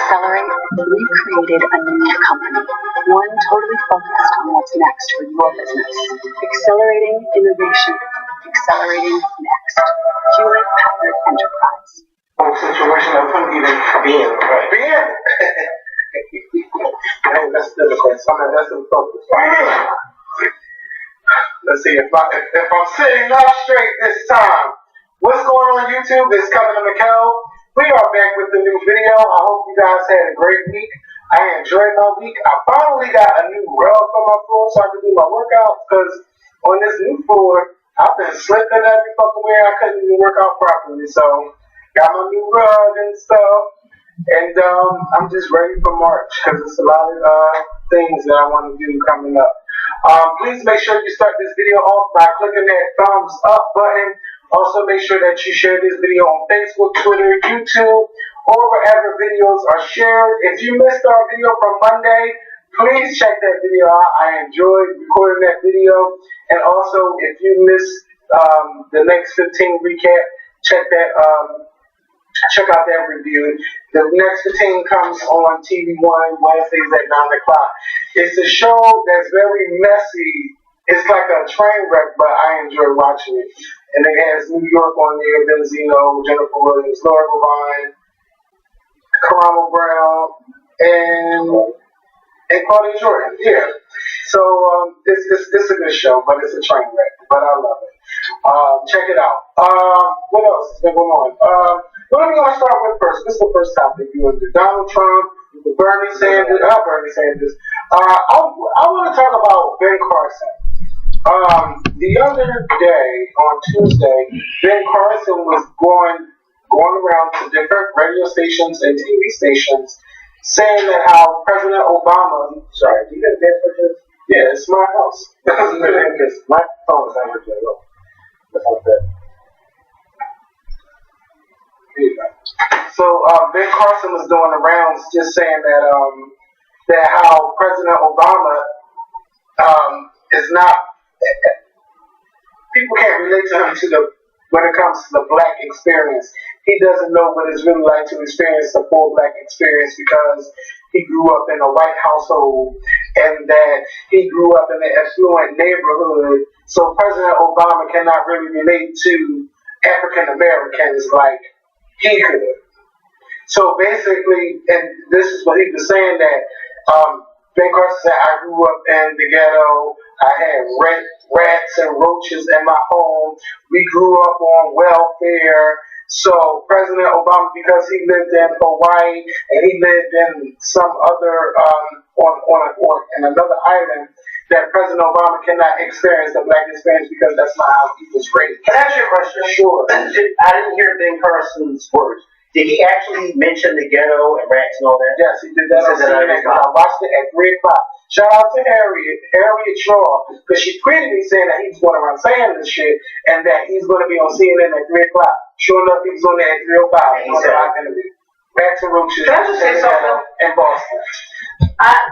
Accelerate, we've created a new company, one totally focused on what's next for your business. Accelerating innovation, accelerating next. Hewlett Packard Enterprise. Situation I couldn't even be in, right? Be in! That's difficult. That's the focus. Let's see, if I'm sitting up straight this time. What's going on YouTube? It's Kevin and Mikkel. We are back with a new video. I hope you guys had a great week. I enjoyed my week. I finally got a new rug for my floor so I can do my workouts, because on this new floor, I've been slipping every fucking way. I couldn't even work out properly. So, got my new rug and stuff. And I'm just ready for March, because there's a lot of things that I want to do coming up. Please make sure you start this video off by clicking that thumbs up button. Also, make sure that you share this video on Facebook, Twitter, YouTube, or wherever videos are shared. If you missed our video from Monday, please check that video out. I enjoyed recording that video. And also, if you missed the next 15 recap, check out that review. The next 15 comes on TV1 Wednesdays at 9 o'clock. It's a show that's very messy. It's like a train wreck, but I enjoy watching it. And it has New York on there, Benzino, Jennifer Williams, Laura Levine, Karamo Brown, and Claudia Jordan. Yeah. So it's a good show, but it's a train wreck. But I love it. Check it out. What else has been going on? What are we going to start with first? This is the first topic. You want to do Donald Trump, Bernie Sanders. I want to talk about Ben Carson. The other day, on Tuesday, Ben Carson was going around to different radio stations and TV stations saying that how President Obama, sorry, do you get a bed for this? Yeah, it's my house. My phone is not working at all. That's not bad. So Ben Carson was doing the rounds just saying that how President Obama is not, people can't relate to him when it comes to the black experience. He doesn't know what it's really like to experience the full black experience because he grew up in a white household and that he grew up in an affluent neighborhood. So President Obama cannot really relate to African Americans like he could. So basically, and this is what he was saying, that Ben Carson said, I grew up in the ghetto. I had rats and roaches in my home. We grew up on welfare. So President Obama, because he lived in Hawaii and he lived in some other in another island, that President Obama cannot experience the black experience because that's not how he was raised. Can I ask you a question? Sure. I didn't hear Ben Carson's words. Did he actually mention the ghetto and rats and all that? Yes, he did that on CNN. I watched it at 3 o'clock. Shout out to Harriet Shaw, because she tweeted me saying that he was going around saying this shit and that he's going to be on CNN at 3 o'clock. Sure enough, he was on there at 3:05. He said, I'm going to be rats and roaches. Can I just say something? In Boston.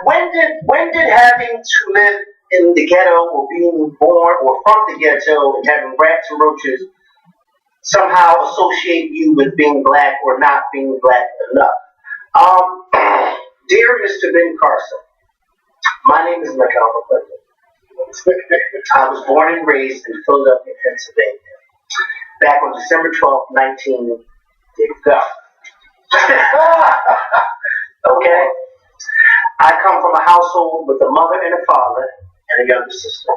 When did having to live in the ghetto or being born or from the ghetto and having rats and roaches somehow associate you with being black or not being black enough? Dear Mr. Ben Carson, my name is Mikkel McClinton. I was born and raised in Philadelphia, Pennsylvania. Back on December 12th, 19... There you go. Okay? I come from a household with a mother and a father and a younger sister.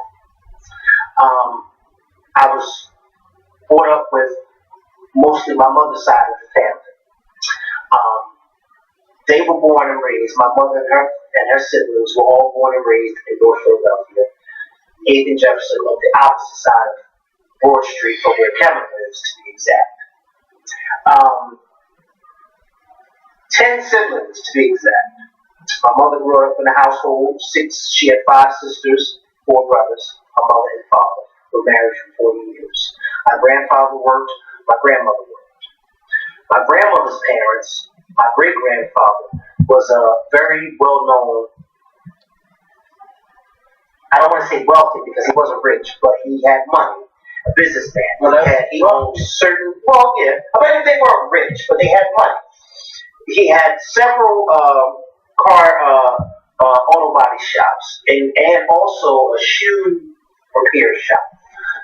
I was brought up with mostly my mother's side of the family. They were born and raised, my mother and her siblings were all born and raised in North Philadelphia. 8th and Jefferson on the opposite side of Broad Street from where Kevin lives, to be exact. 10 siblings, to be exact. My mother grew up in a household, 6, she had 5 sisters, 4 brothers. My mother and father were married for 40 years. My grandfather worked, my grandmother worked. My grandmother's parents, my great-grandfather, was a very well-known, I don't want to say wealthy because he wasn't rich, but he had money, a businessman. He owned certain, well, yeah, I mean, they weren't rich, but they had money. He he had several auto body shops and also a shoe repair shop.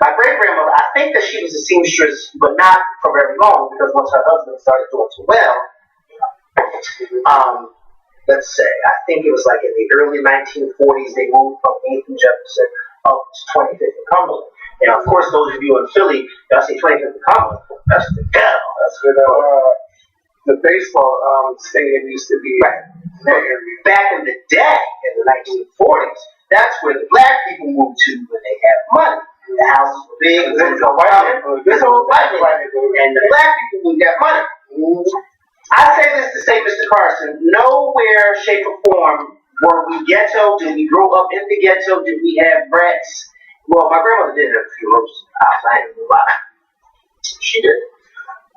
My great grandmother, I think that she was a seamstress, but not for very long because once her husband started doing so well, let's say, I think it was like in the early 1940s, they moved from 8th and Jefferson up to 25th and Cumberland. And of course, those of you in Philly, y'all see 25th and Cumberland, that's the ghetto. That's where the baseball stadium used to be. Right. Back in the day, in the 1940s, that's where the black people moved to when they had money. The houses were big, and this was white, and the black people who got money. I say this to say, Mr. Carson, nowhere, shape, or form were we ghetto. Did we grow up in the ghetto? Did we have rats? Well, my grandmother did have a few roaches. I ain't gonna lie. She did.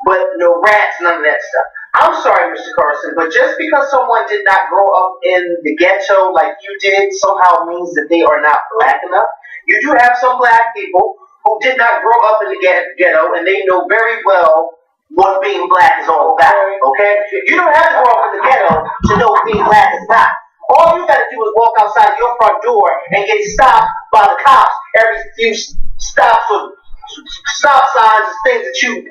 But no rats, none of that stuff. I'm sorry, Mr. Carson, but just because someone did not grow up in the ghetto like you did somehow means that they are not black enough. You do have some black people who did not grow up in the ghetto, and they know very well what being black is all about, okay? You don't have to grow up in the ghetto to know what being black is not. All you gotta do is walk outside your front door and get stopped by the cops every few stops or stop signs and things that you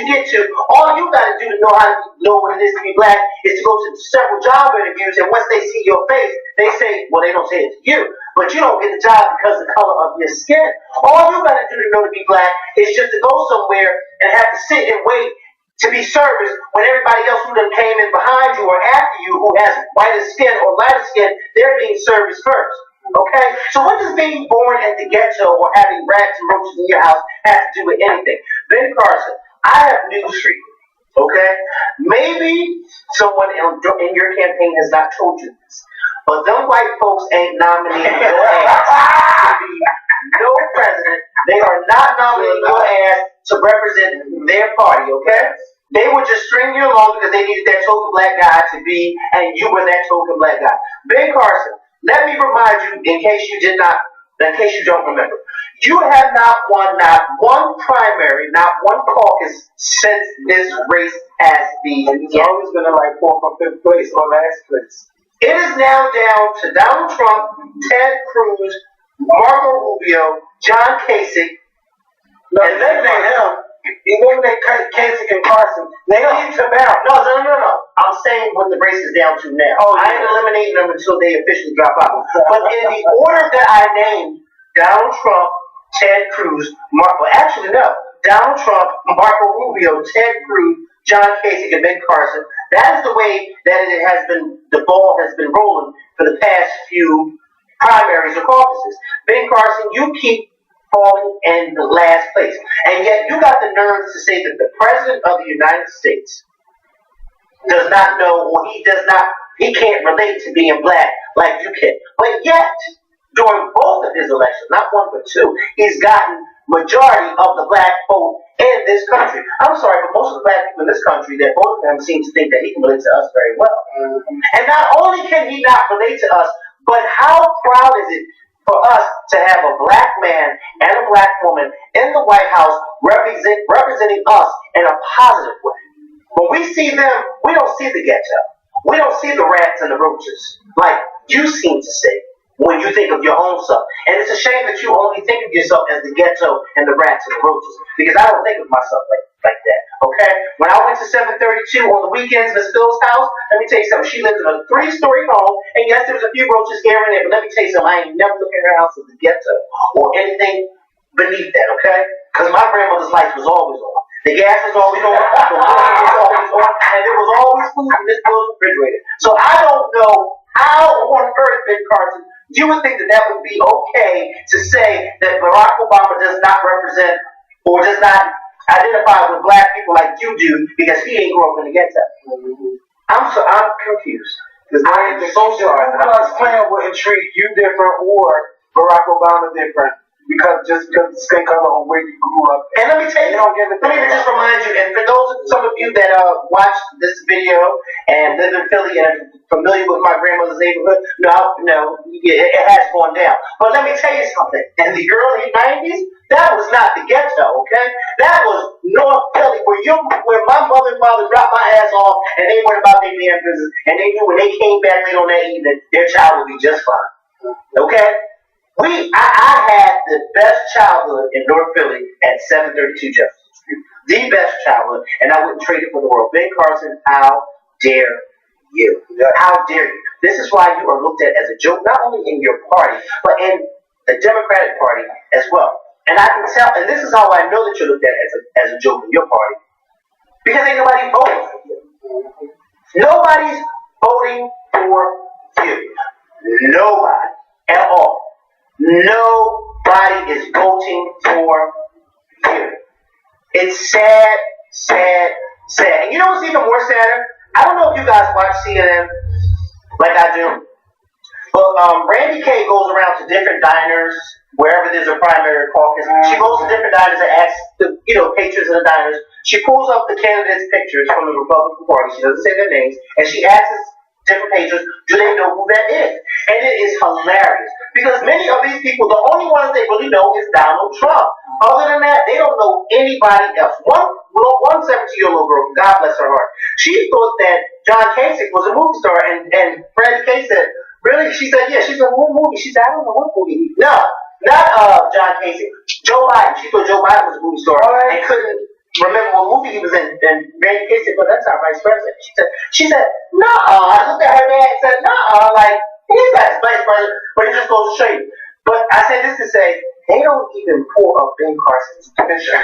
get to. All you gotta do to know what it is to be black is to go to several job interviews, and once they see your face, they say, well, they don't say it to you, but you don't get the job because of the color of your skin. All you gotta do to know to be black is just to go somewhere and have to sit and wait to be serviced when everybody else who done came in behind you or after you who has whiter skin or lighter skin, they're being serviced first. Okay? So what does being born in the ghetto or having rats and roaches in your house have to do with anything? Bern Carson, I have news for you. Okay? Maybe someone in your campaign has not told you this, but them white folks ain't nominating your ass to be no president. They are not nominating your ass to represent their party, okay? They would just string you along because they needed that token black guy to be, and you were that token black guy. Bern Carson, let me remind you, in case you don't remember, you have not won not one primary, not one caucus since this race has begun. It's always been in like 4th or 5th place or last place. It is now down to Donald Trump, Ted Cruz, Marco Rubio, John Kasich, Eliminate him. Eliminate Kasich and Carson. They need to bounce. No. I'm saying what the race is down to now. I ain't eliminating them until they officially drop out. But in the order that I named, Donald Trump, Ted Cruz, Donald Trump, Marco Rubio, Ted Cruz, John Kasich, and Bern Carson. That is the way that the ball has been rolling for the past few primaries or caucuses. Bern Carson, you keep falling in the last place. And yet you got the nerve to say that the President of the United States does not know, or he can't relate to being black like you can. But yet, during both of his elections, not one but two, he's gotten majority of the black vote in this country. I'm sorry, but most of the black people in this country that voted for him seem to think that he can relate to us very well. And not only can he not relate to us, but how proud is it for us to have a black man and a black woman in the White House representing us in a positive way. When we see them, we don't see the ghetto. We don't see the rats and the roaches like you seem to say when you think of your own self. And it's a shame that you only think of yourself as the ghetto and the rats and the roaches, because I don't think of myself like that, okay? When I went to 732 on the weekends, Miss Phil's house, let me tell you something. She lived in a 3-story home, and yes, there was a few roaches here and there, but let me tell you something. I ain't never looked at her house as the ghetto or anything beneath that, okay? Because my grandmother's light was always on. The gas was always on, the water was always on, and there was always food in Miss Phil's refrigerator. So I don't know how on earth, Bern Carson, you would think that would be okay to say that Barack Obama does not represent or does not identify with black people like you do because he ain't grown up in the ghetto. I'm confused. I'm so sorry. Ku Klux Klan would intrigue you different or Barack Obama different because the skin color or where you grew up. And let me tell you, don't give a let me just remind you, and for some of you that watched this video and live in Philly and are familiar with my grandmother's neighborhood, no, it has gone down. But let me tell you something. In the early 90s, that was not the ghetto, okay? That was North Philly, where my mother and father dropped my ass off, and they went about their damn business, and they knew when they came back late on that evening, their child would be just fine. Okay? I had the best childhood in North Philly at 732 Jefferson Street. The best childhood, and I wouldn't trade it for the world. Bern Carson, how dare you? How dare you? This is why you are looked at as a joke, not only in your party, but in the Democratic Party as well. And I can tell, and this is how I know that you're looked at as a joke in your party, because ain't nobody voting for you. Nobody's voting for you. Nobody at all. Nobody is voting for you. It's sad, sad, sad. And you know what's even more sadder? I don't know if you guys watch CNN like I do, but Randy Kay goes around to different diners wherever there's a primary caucus. She goes to different diners and asks the patrons of the diners. She pulls up the candidates' pictures from the Republican Party. She doesn't say their names, and she asks different patrons, do they know who that is? And it is hilarious. Because many of these people, the only ones they really know is Donald Trump. Other than that, they don't know anybody else. One 17-year-old girl, God bless her heart, she thought that John Kasich was a movie star, and Fred Kay said, really? She said, yeah. She said, what movie? She said, I don't know what movie. No, not John Kasich. Joe Biden. She thought Joe Biden was a movie star and couldn't remember what movie he was in. And Randy Kay said, well, that's our vice president. She said, no. I looked at her dad and said, no, like, he's not vice president, but it just goes to show you. But I said this to say, they don't even pull up Bern Carson's picture.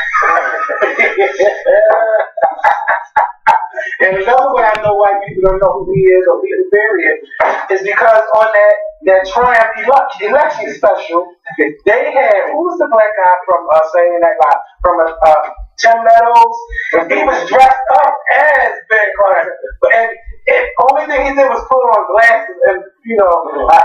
And another way I know why people don't know who he is or people period is because on that Triumph election special, they had, who was the black guy from saying that line? From Tim Meadows? He was dressed up as Bern Carson. And only thing he did was put on glasses and,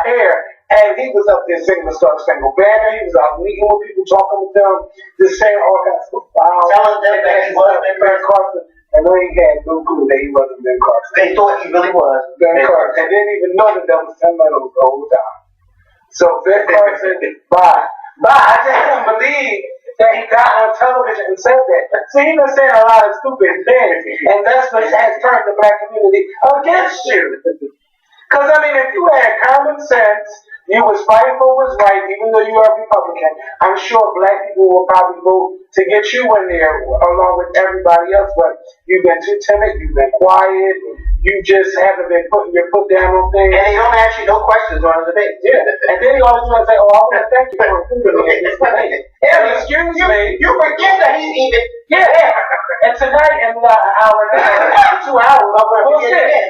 hair. And he was up there singing the Star Spangled Banner. He was out meeting with people, talking with them, just saying all kinds of stuff. Telling them that he was Bern Carson. And then he had no clue that he wasn't Bern Carson. They thought he really was Bern Carson. And didn't even know that was Tim Meadows the whole time. So Bern Carson, bye. I just couldn't believe that he got on television and said that. See, he's been saying a lot of stupid things, and that's what has turned the black community against you. Because, if you had common sense, you was fighting for what's right, even though you are a Republican, I'm sure black people will probably vote to get you in there along with everybody else, but you've been too timid, you've been quiet, you just haven't been putting your foot down on things. And they don't ask you no questions during the debate. Yeah. And then you always want to say, I want to thank you for including me. Excuse me. You forget that he's even. Yeah. And tonight, in an hour and a half, 2 hours, I'm going to get it.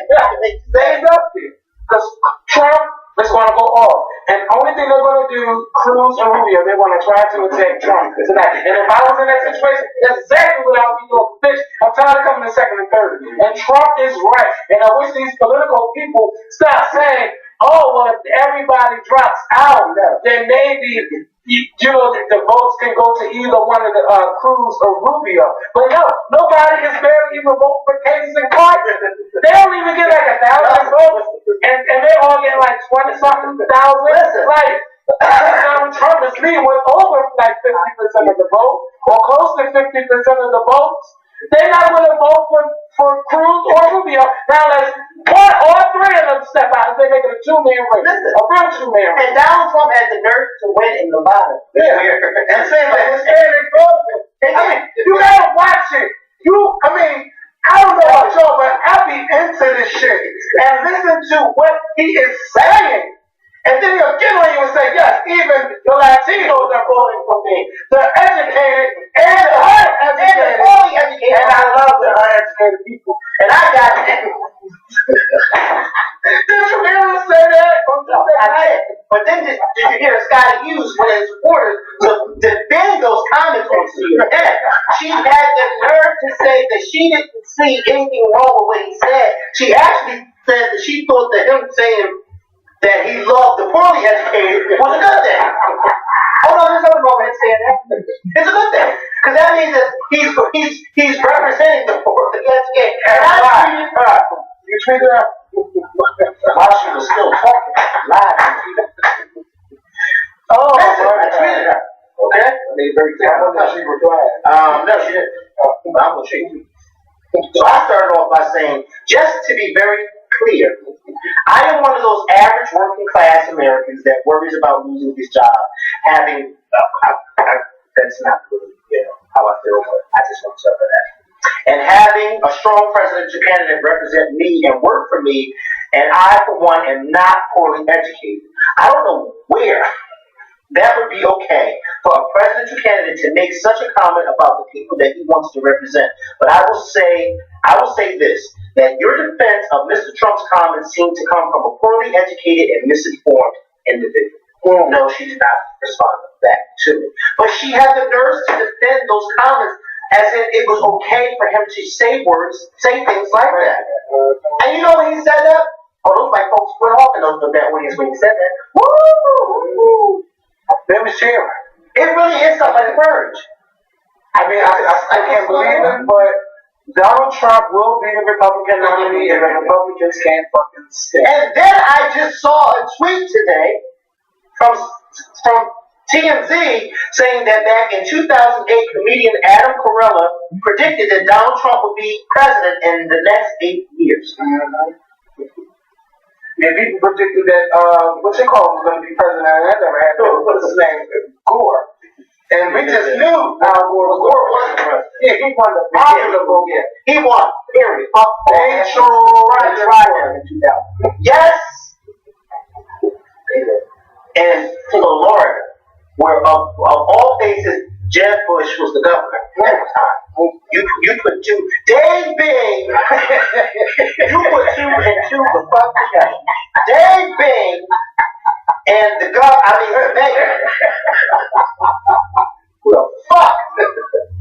Stay up there. Because Trump is going to go off. And the only thing they're going to do, Cruz and Rubio, they're going to try to attack Trump tonight. And if I was in that situation, that's exactly what I would be doing. Bitch, I'm tired of coming in second and third. And Trump is right. And I wish these political people stop saying, well, if everybody drops out, then maybe the votes can go to either one of the Cruz or Rubio. But no, nobody is barely even voting for Kasich and Carson. They don't even get like 1,000 votes, and they all get like 20-something thousand. Like, Donald Trump is leading with over like 50% of the vote, or close to 50% of the votes. They're not going to vote for Cruz or Rubio. Now let's one or three of them step out. They make it a two-man race. Listen, a real two-man race. And Donald Trump had the nerve to win in Nevada. Yeah. And saying that it's very close. You gotta watch it. I don't know about y'all, but I be into this shit and listen to what he is saying. And then he'll get on you and say, yes, even the Latinos are voting for me. The educated and the uneducated. And I love the uneducated people. And I got it. Did you hear him say that? I did. But then did you hear Scotty Hughes, one of his supporters, to defend those comments on CNN? She had the nerve to say that she didn't see anything wrong with what he said. She actually said that she thought that him saying that he loved the poorly educated was a good thing. Oh no, there's nothing wrong with him saying that. It's a good thing. Because that means that he's representing the poor, the uneducated. And I treated her. You treated her while she was still talking. Live. Oh, listen, right, I treated her. Okay? I made it very clear. I don't know if she replied. No, she didn't. But I'm going to treat you. So I started off by saying, just to be very clear, I am one of those average working class Americans that worries about losing his job, having, that's not really, how I feel, but I just want to tell her that. And having a strong presidential candidate represent me and work for me, and I, for one, am not poorly educated. I don't know where that would be okay for a presidential candidate to make such a comment about the people that he wants to represent. But I will say this, that your defense of Mr. Trump's comments seem to come from a poorly educated and misinformed individual. No, she did not respond back to me. But she had the nerve to defend those comments as if it was okay for him to say things like that. And you know when he said that? Oh, those white folks went off in that audience when he said that. Woo! They was cheering. It really is something like a purge. I mean, I can't believe it, but Donald Trump will be the Republican nominee and the Republicans can't fucking stay. And then I just saw a tweet today from TMZ saying that back in 2008, comedian Adam Carolla predicted that Donald Trump would be president in the next 8 years. Yeah, people predicted that, was going to be president, and that never happened. What's his name? Gore. And we just knew Al Gore was the president. Yeah, he won the popular vote. Yeah, he won. Period. They sure right in 2000. Yes. And Florida, where of all places, Jeb Bush was the governor at the time. You put two, Dave Bing, you put 2 and 2 the fuck together. Dave Bing and the mayor. Who the fuck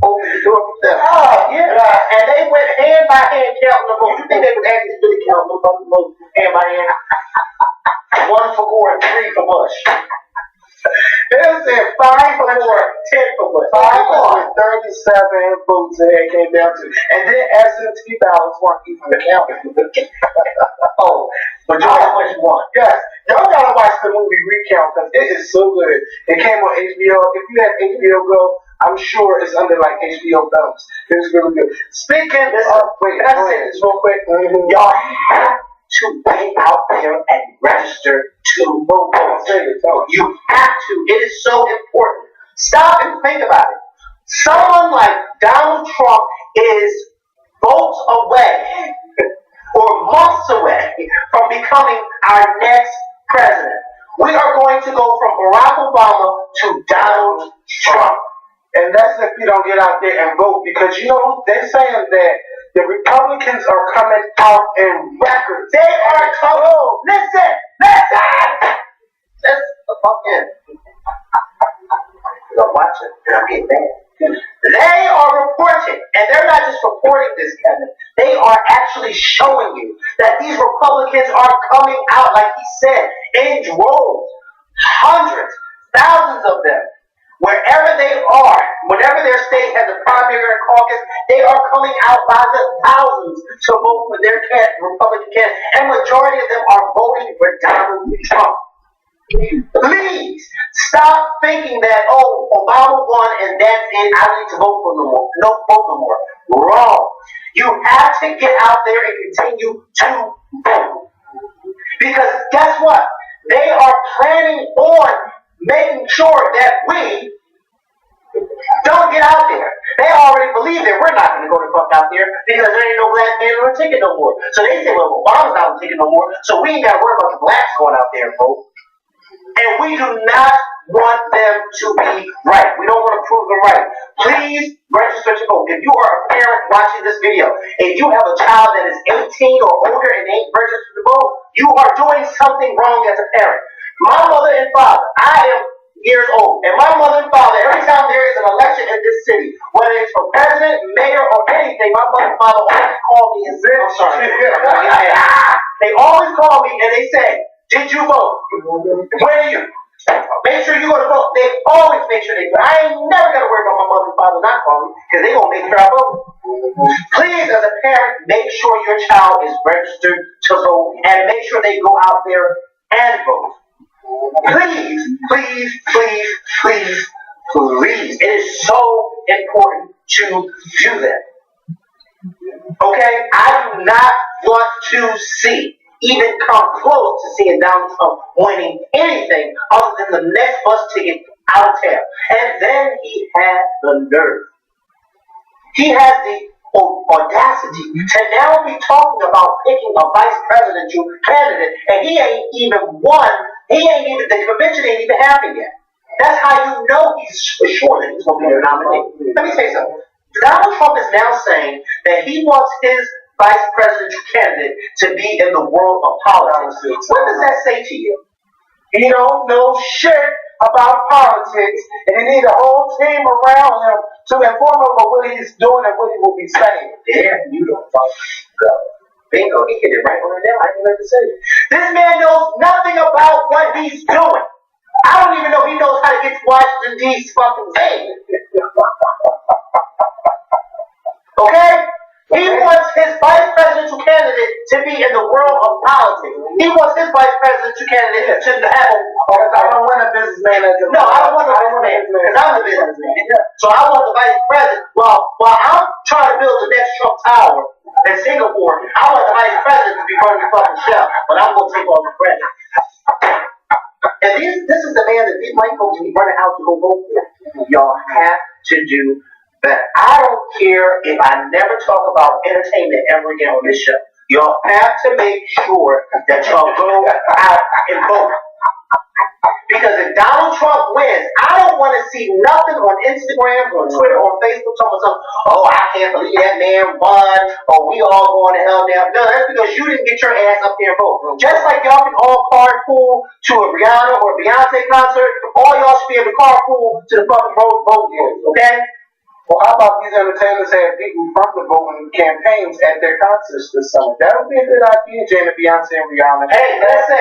opened the door for them? Oh, yeah. And they went hand by hand counting the votes. You think they would actually really count the votes hand by hand? 1 for Gore and 3 for Bush. They said 5 for Gore, 10 for Bush. 5 37 votes it came down to. And then absentee ballots weren't even counted. Oh, but George Bush won. Yes. Y'all gotta watch the movie Recount because it is so good. It came on HBO. If you have HBO Go, I'm sure it's under like HBO Films. It was really good. Speaking of, wait, can I say this real quick? Y'all have to get out there and register to vote. You have to. It is so important. Stop and think about it. Someone like Donald Trump is votes away or months away from becoming our next president. We are going to go from Barack Obama to Donald Trump. And that's if you don't get out there and vote, because you know they're saying that the Republicans are coming out in records. They are coming. Listen. That's the fuck in. Don't watch it. I'm getting mad. They are reporting, and they're not just reporting this, Kevin. They are actually showing you that these Republicans are coming out, like he said, in droves, hundreds, thousands of them. Wherever they are, whenever their state has a primary or caucus, they are coming out by the thousands to vote for their Republican candidate, and majority of them are voting for Donald Trump. Please stop thinking that, Obama won and that's it, I don't need to vote for no more. No, vote no more. Wrong. You have to get out there and continue to vote. Because guess what? They are planning on making sure that we don't get out there. They already believe that we're not going to go the fuck out there because there ain't no black man on a ticket no more. So they say, well, Obama's not on the ticket no more, so we ain't got to worry about the blacks going out there and vote. And we do not want them to be right. We don't want to prove them right. Please register to vote. If you are a parent watching this video, if you have a child that is 18 or older and ain't registered to vote, you are doing something wrong as a parent. My mother and father, I am years old, and my mother and father, every time there is an election in this city, whether it's for president, mayor, or anything, my mother and father always call me and say, I'm sorry. They always call me and they say, did you vote? When are you? Make sure you go to vote. They always make sure they do. I ain't never got to worry about my mother and father not calling because they going to make sure I vote. Please, as a parent, make sure your child is registered to vote and make sure they go out there and vote. Please, please, please, please, please. It is so important to do that. Okay? I do not want to see, even come close to seeing Donald Trump winning anything other than the next bus ticket out of town. And then he had the nerve. He has the audacity to now be talking about picking a vice presidential candidate, and he ain't even won. The convention ain't even happened yet. That's how you know he's sure that he's going to be the nominee. Let me tell you something. Donald Trump is now saying that he wants his vice presidential candidate to be in the world of politics. What does that say to you? He don't know shit about politics, and he need a whole team around him to inform him of what he's doing and what he will be saying. Yeah, you don't go. Bingo, he hit it right on the nail. I didn't know what to say. This man knows nothing about what he's doing. I don't even know he knows how to get to Washington, D.C. fucking thing. Okay? He wants his vice presidential candidate to be in the world of politics. He wants his vice presidential candidate to have I don't want a businessman as a No, I don't want a businessman because I'm a businessman. So I want the vice president. While I'm trying to build the next Trump Tower in Singapore, I want the vice president to be running the fucking show. But I'm going to take all the credit. And this is the man that these white folks be running out to go vote for. Y'all have to do better. I don't care if I never talk about entertainment ever again on this show. Y'all have to make sure that y'all go out and vote. Because if Donald Trump wins, I don't want to see nothing on Instagram, on Twitter, or Facebook talking about, oh, I can't believe that man won, or we all going to hell now. No, that's because you didn't get your ass up there and vote. Just like y'all can all carpool to a Rihanna or Beyonce concert, all y'all should be able to carpool to the fucking vote, okay? Well, how about these entertainers have people from the voting campaigns at their concerts this summer? That would be a good idea, Jada, Beyonce, and Rihanna. Hey, listen,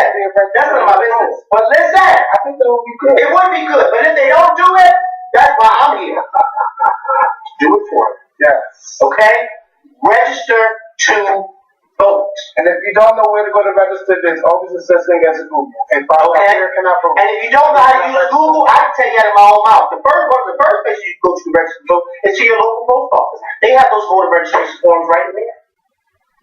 that's none of my business. But listen, I think that would be good. It would be good, but if they don't do it, that's why I'm here. Do it for them. Yes. Okay? Register to vote. And if you don't know where to go to register, there's always a such thing as a Google. And And if you don't know how to use Google, I can tell you out of my own mouth. The first place you go to register to vote is to your local post office. They have those voter registration forms right there.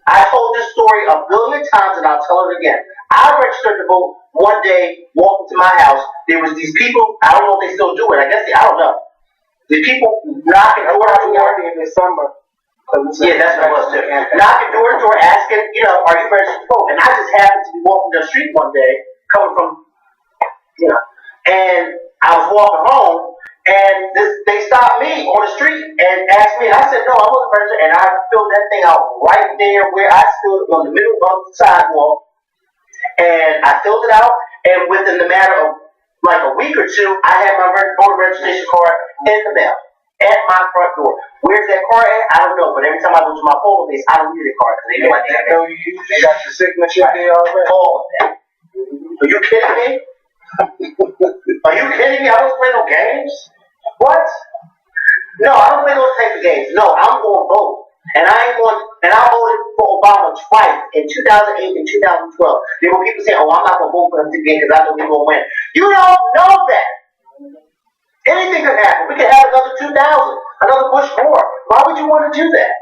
I told this story a billion times and I'll tell it again. I registered to vote one day, walked into my house. There was these people, I don't know if they still do it. I don't know. The people knocking door to door in the summer. Yeah, that's what it was too. Knocking door to door, asking, are you registered to vote? And I just happened to be walking down the street one day, coming from, and I was walking home, and they stopped me on the street and asked me, and I said, no, I wasn't registered, and I filled that thing out right there where I stood on the middle of the sidewalk, and I filled it out, and within the matter of like a week or two, I had my voter registration card in the mail. At my front door. Where's that card at? I don't know. But every time I go to my poll place, I don't need a card because they know I think they got your signature there already. All of that. Are you kidding me? Are you kidding me? I don't play no games. What? No, I don't play those type of games. No, I'm going to vote. And I voted for Obama twice in 2008 and 2012. There were people saying, I'm not going to vote for him again because I know he's going to win. You don't know that. Anything could happen. We could have another 2000, another Bush war. Why would you want to do that?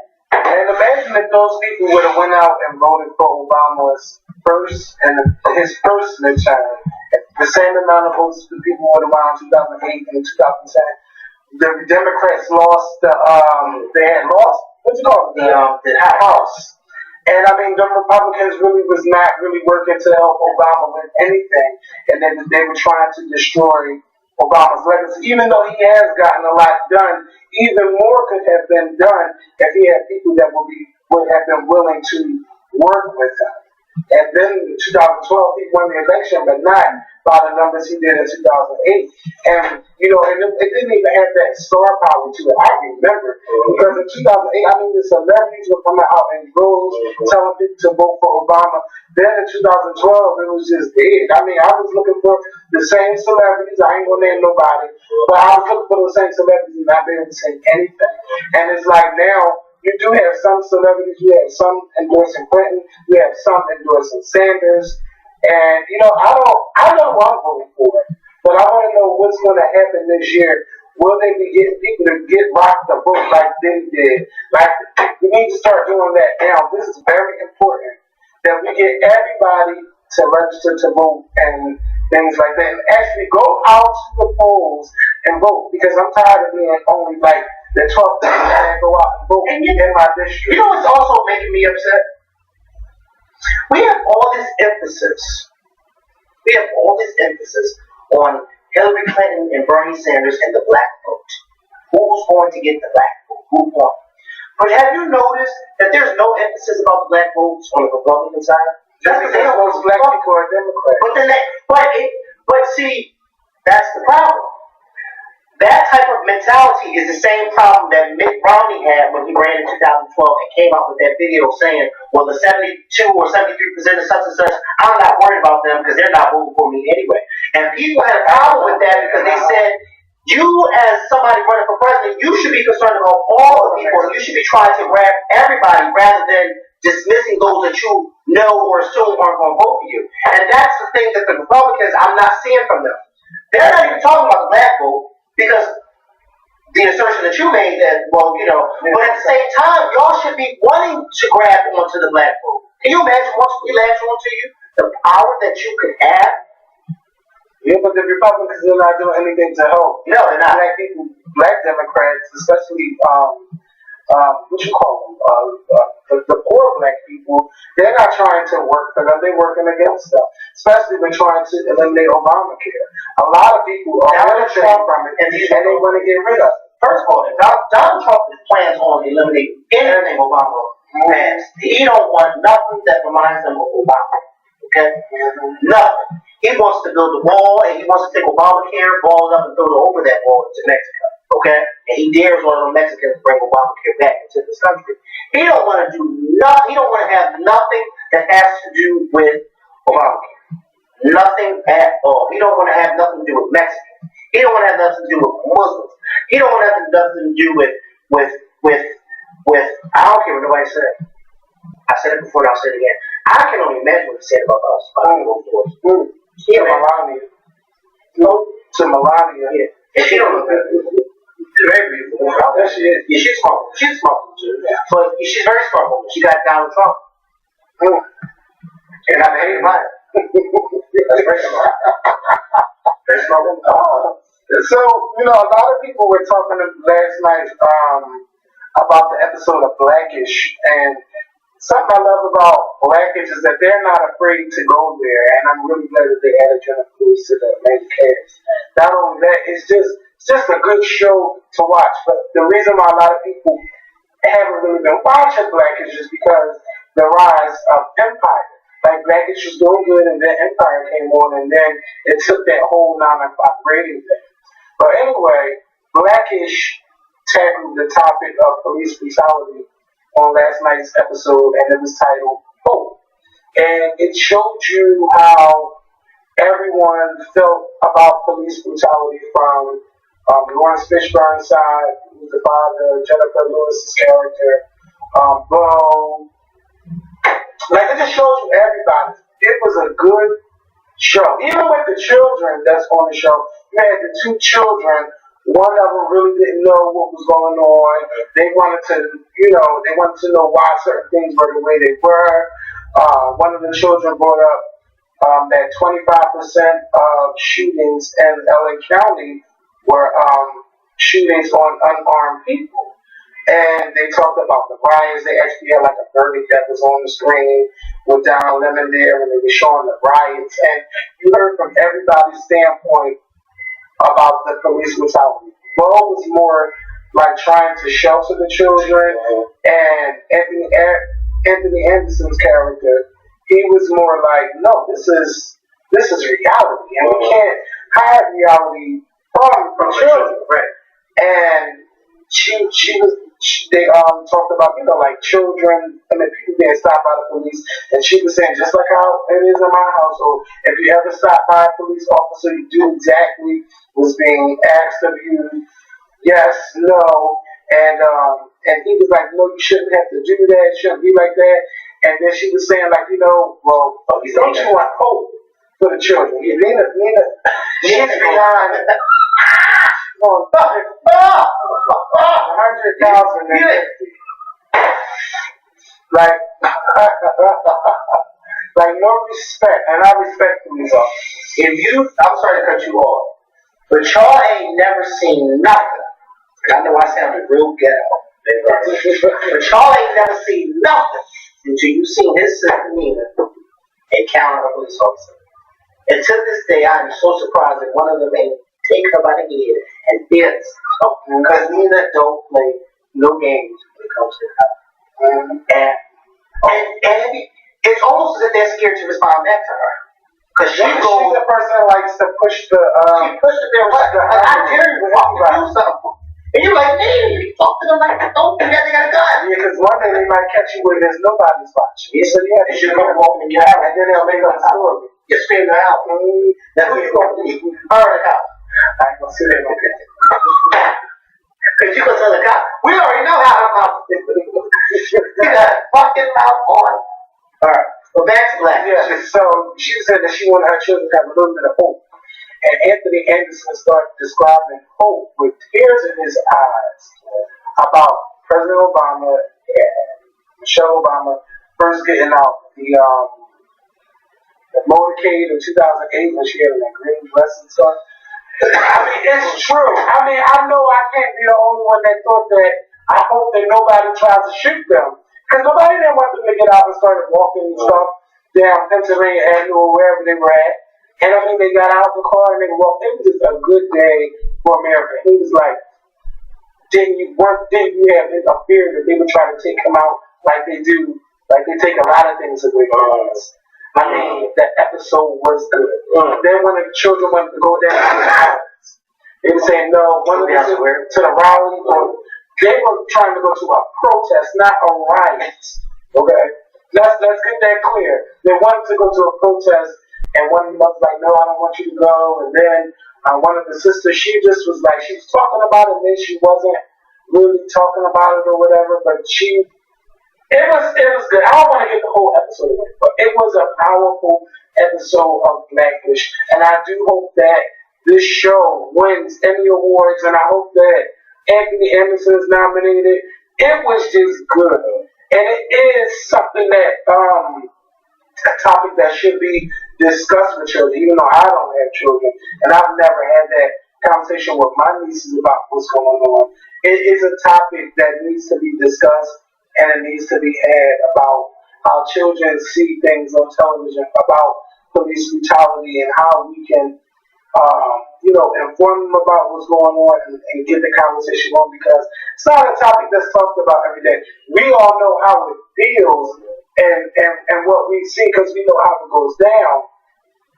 And imagine if those people would have went out and voted for Obama's first and his first midterm. The same amount of votes the people would have won in 2008 and 2010. The Democrats lost they had lost, what's it called? The House. And I mean, the Republicans was not really working to help Obama with anything. And they were trying to destroy Obama's legacy, even though he has gotten a lot done. Even more could have been done if he had people that would have been willing to work with him. And then in 2012, he won the election, but not by the numbers he did in 2008. And, you know, it didn't even have that star power to it. I remember. Because in 2008, I mean, the celebrities were coming out in droves telling people to vote for Obama. Then in 2012, it was just dead. I mean, I was looking for the same celebrities. I ain't going to name nobody. But I was looking for the same celebrities and not being able to say anything. And it's like now, you do have some celebrities, you have some endorsing Clinton, you have some endorsing Sanders, and you know, I don't know what I'm voting for, but I want to know what's going to happen this year. Will they be getting people to get rocked the vote like they did? Like, we need to start doing that now. This is very important that we get everybody to register to vote and things like that, and actually go out to the polls and vote, because I'm tired of being only like the 12 people that go out and vote in my district. You know what's also making me upset? We have all this emphasis. On Hillary Clinton and Bernie Sanders and the black vote. Who's going to get the black vote? Who won? But have you noticed that there's no emphasis about the black votes on the Republican side? Just because most black people are Democrats. But see, that's the problem. That type of mentality is the same problem that Mitt Romney had when he ran in 2012 and came out with that video saying, well, the 72 or 73% of such and such, I'm not worried about them because they're not voting for me anyway. And people had a problem with that because they said, you as somebody running for president, you should be concerned about all the people. You should be trying to grab everybody rather than dismissing those that you know or assume aren't going to vote for you. And that's the thing that the Republicans, I'm not seeing from them. They're not even talking about the black vote. Because the assertion that you made that, well, you know, but at the same time, y'all should be wanting to grab onto the black vote. Can you imagine once we latch onto you, the power that you could have? Yeah, but the Republicans are not doing anything to help. No, they're not. Black people, black Democrats, especially, what you call them, the poor black people, they're not trying to work for them, they're working against them. Especially when trying to eliminate Obamacare. A lot of people are benefiting from it, and they want to get rid of it. First of all, Donald Trump plans on eliminating anything Obama has. He don't want nothing that reminds him of Obama. Okay? Nothing. He wants to build a wall, and he wants to take Obamacare, ball it up, and throw it over that wall into Mexico. Okay? And he dares one of the Mexicans to bring Obamacare back into this country. He don't want to do nothing. He don't want to have nothing that has to do with Obamacare. Nothing at all. He don't want to have nothing to do with Mexicans. He don't want to have nothing to do with Muslims. He don't want to have nothing to do with I don't care what nobody said. I said it before and I'll say it again. I can only imagine what he said about us. To Melania. To Melania. Yeah. And she don't look good. She's very beautiful. Yes, she is. Yeah, she's smart. She's a smart woman too. Yeah. But she's very smart woman. She got Donald Trump. And I hate mine. That's very smart. Very smart woman. So, you know, a lot of people were talking last night about the episode of Blackish, and something I love about Blackish is that they're not afraid to go there, and I'm really glad that they added Jennifer Lewis to the main cast. Not only that, it's just a good show to watch, but the reason why a lot of people haven't really been watching Blackish is because the rise of Empire. Like, Blackish was doing good, and then Empire came on, and then it took that whole 9 o'clock rating thing. But anyway, Blackish tackled the topic of police brutality on last night's episode, and it was titled Hope. And it showed you how everyone felt about police brutality from Lawrence Fishburne's side, who's the father, Jennifer Lewis's character, Bo. Like, it just shows you everybody. It was a good show. Even with the children that's on the show, you had the 2 children. One of them really didn't know what was going on. They wanted to know why certain things were the way they were. One of the children brought up that 25% of shootings in LA County were shootings on unarmed people. And they talked about the riots. They actually had like a verdict that was on the screen with Don Lemon there, and they were showing the riots. And you heard from everybody's standpoint about the police brutality. Bo was more like trying to shelter the children, and Anthony Anderson's character, He was more like, no, this is reality, and we can't hide reality from children. Right. And they talked about, like children, and then people being stopped by the police, and she was saying, just like how it is in my household, if you ever stop by a police officer, you do exactly what's being asked of you, yes, no, and he was like, no, you shouldn't have to do that, it shouldn't be like that, and then she was saying, like, well, don't you want hope for the children? Nina, she's behind it. 100,000. Like, like no respect, and I respect police officers. I'm sorry to cut you off, but y'all ain't never seen nothing. I know I sounded real ghetto, but y'all ain't never seen nothing until you seen his sister Nina encounter a police officer. And to this day, I am so surprised that one of them ain't take her by the head and dance. Because Nina don't play no games when it comes to her. And it's almost as if they're scared to respond back to her. Because she's the person that likes to push the. She pushed it there. I dare you to do something. And you're like, man, you talk to them like, don't do that, they got a gun. Yeah, because one day they might catch you when there's nobody's watching. Yeah, so yeah, they should come walking in your house. And then they'll make up a story. You're screaming out. That's who you're going to be. Her in the house. I ain't going to sit there and okay. Because you go tell the cop, we already know how her mouth is. You got a fucking mouth on. Alright, well, back to black. Yeah, so she said that she wanted her children to have a little bit of hope. And Anthony Anderson started describing hope with tears in his eyes about President Obama and Michelle Obama first getting out the motorcade in 2008 when she had that green dress and stuff. I mean, it's true. I mean, I know I can't be the only one that thought that. I hope that nobody tries to shoot them. Because nobody didn't want them to get out and started walking and stuff down Pennsylvania Avenue or wherever they were at. And I mean, they got out of the car and they walked. It was just a good day for America. He was like, didn't you have a fear that they would try to take him out like they do, like they take a lot of things away from us. I mean, that episode was good. Then when the children wanted to go down to the house, they were saying, no, one of them to the rally. They were trying to go to a protest, not a riot. Okay? Let's get that clear. They wanted to go to a protest, and one of them was like, no, I don't want you to go. And then one of the sisters, she just was like, she was talking about it, and then she wasn't really talking about it or whatever, but it was good. I don't want to get the whole episode away, but it was a powerful episode of Blackfish, and I do hope that this show wins Emmy Awards, and I hope that Anthony Anderson is nominated. It was just good, and it is something that a topic that should be discussed with children, even though I don't have children, and I've never had that conversation with my nieces about what's going on. It is a topic that needs to be discussed, and it needs to be had about how children see things on television, about police brutality, and how we can, inform them about what's going on and get the conversation going, because it's not a topic that's talked about every day. We all know how it feels and what we see because we know how it goes down,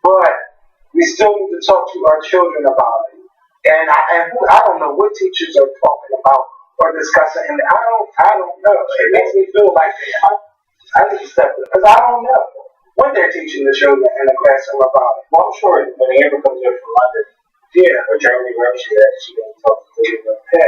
but we still need to talk to our children about it. And I don't know what teachers are talking about or discussing, and I don't know. It makes me feel like I need to step up because I don't know what they're teaching the children in the classroom about it. Well, I'm sure when Amber comes in from London, or Germany, wherever she's at, she can talk to you. Yeah,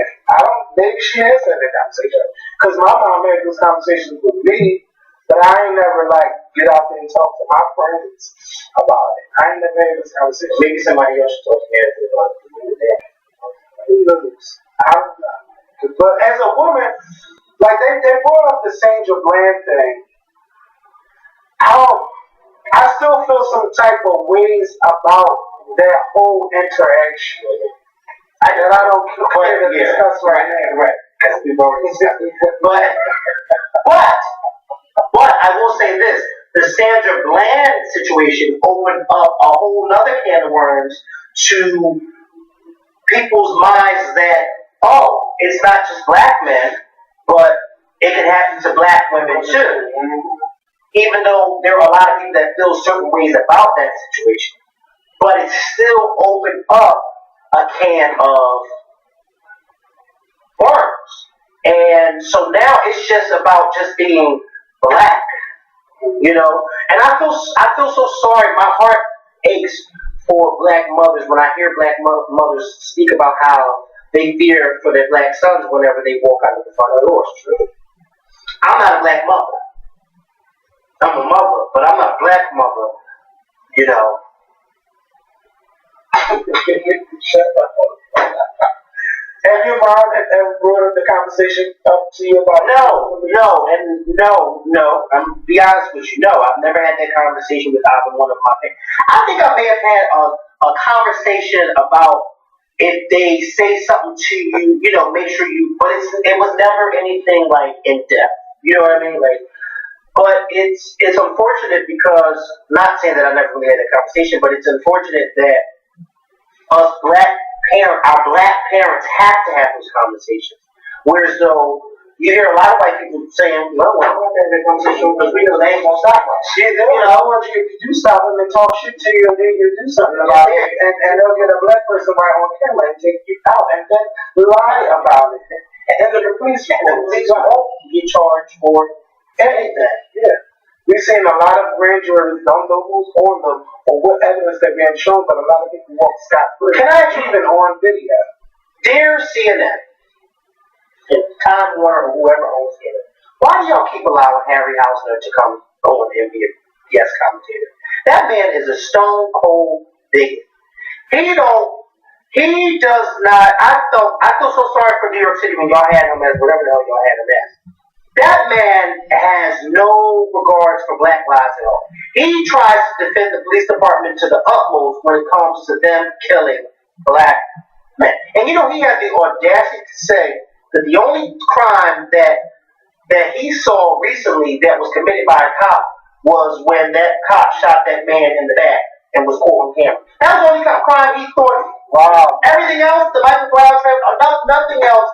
maybe she has had that conversation because my mom had those conversations with me, but I ain't never get out there and talk to my friends about it. I ain't never had this conversation. Maybe somebody else should talk to Anthony about it. Who knows? I don't know. But as a woman, they brought up the Sandra Bland thing. I still feel some type of ways about that whole interaction. That I don't care to discuss right now. Right. As we've already discussed. But I will say this. The Sandra Bland situation opened up a whole other can of worms to people's minds that, it's not just black men, but it can happen to black women too. even though there are a lot of people that feel certain ways about that situation. But it still opened up a can of worms. And so now it's just about just being black, you know. And I feel so sorry. My heart aches for black mothers when I hear black mothers speak about how they fear for their black sons whenever they walk out of the front doors. I'm not a black mother. I'm a mother, but I'm not a black mother, you know. Have your mom ever brought up the conversation up to you about No. I'm be honest with you. No, I've never had that conversation with either one of my parents. I think I may have had a conversation about if they say something to you, you know, make sure you. But it was never anything like in depth. You know what I mean? Like, but it's unfortunate because not saying that I never really had that conversation, but it's unfortunate that us our black parents have to have those conversations. Whereas though you hear a lot of white people saying, "Well, I don't want to have that conversation because we know they ain't gonna stop us." Yeah, they you know, I want you if you do stop them and talk shit to you and then you do something about it, and they'll get a black person right on camera and take you out and then lie about it. And then the police won't get charged for anything. Yeah. We've seen a lot of grand juries don't know who's on them or what evidence they're being shown, but a lot of people walk scot-free. Can I actually even on video? Dear CNN, and Time Warner or whoever owns it, why do y'all keep allowing Harry Hausner to come over and be a guest commentator? That man is a stone cold bigot. He does not. I feel so sorry for New York City when y'all had him as whatever the hell y'all had him as. That man has no regards for black lives at all. He tries to defend the police department to the utmost when it comes to them killing black men. And you know, he had the audacity to say that the only crime that he saw recently that was committed by a cop was when that cop shot that man in the back and was caught on camera. That was the only crime he thought. Wow. Everything else, the Michael Brown, nothing else.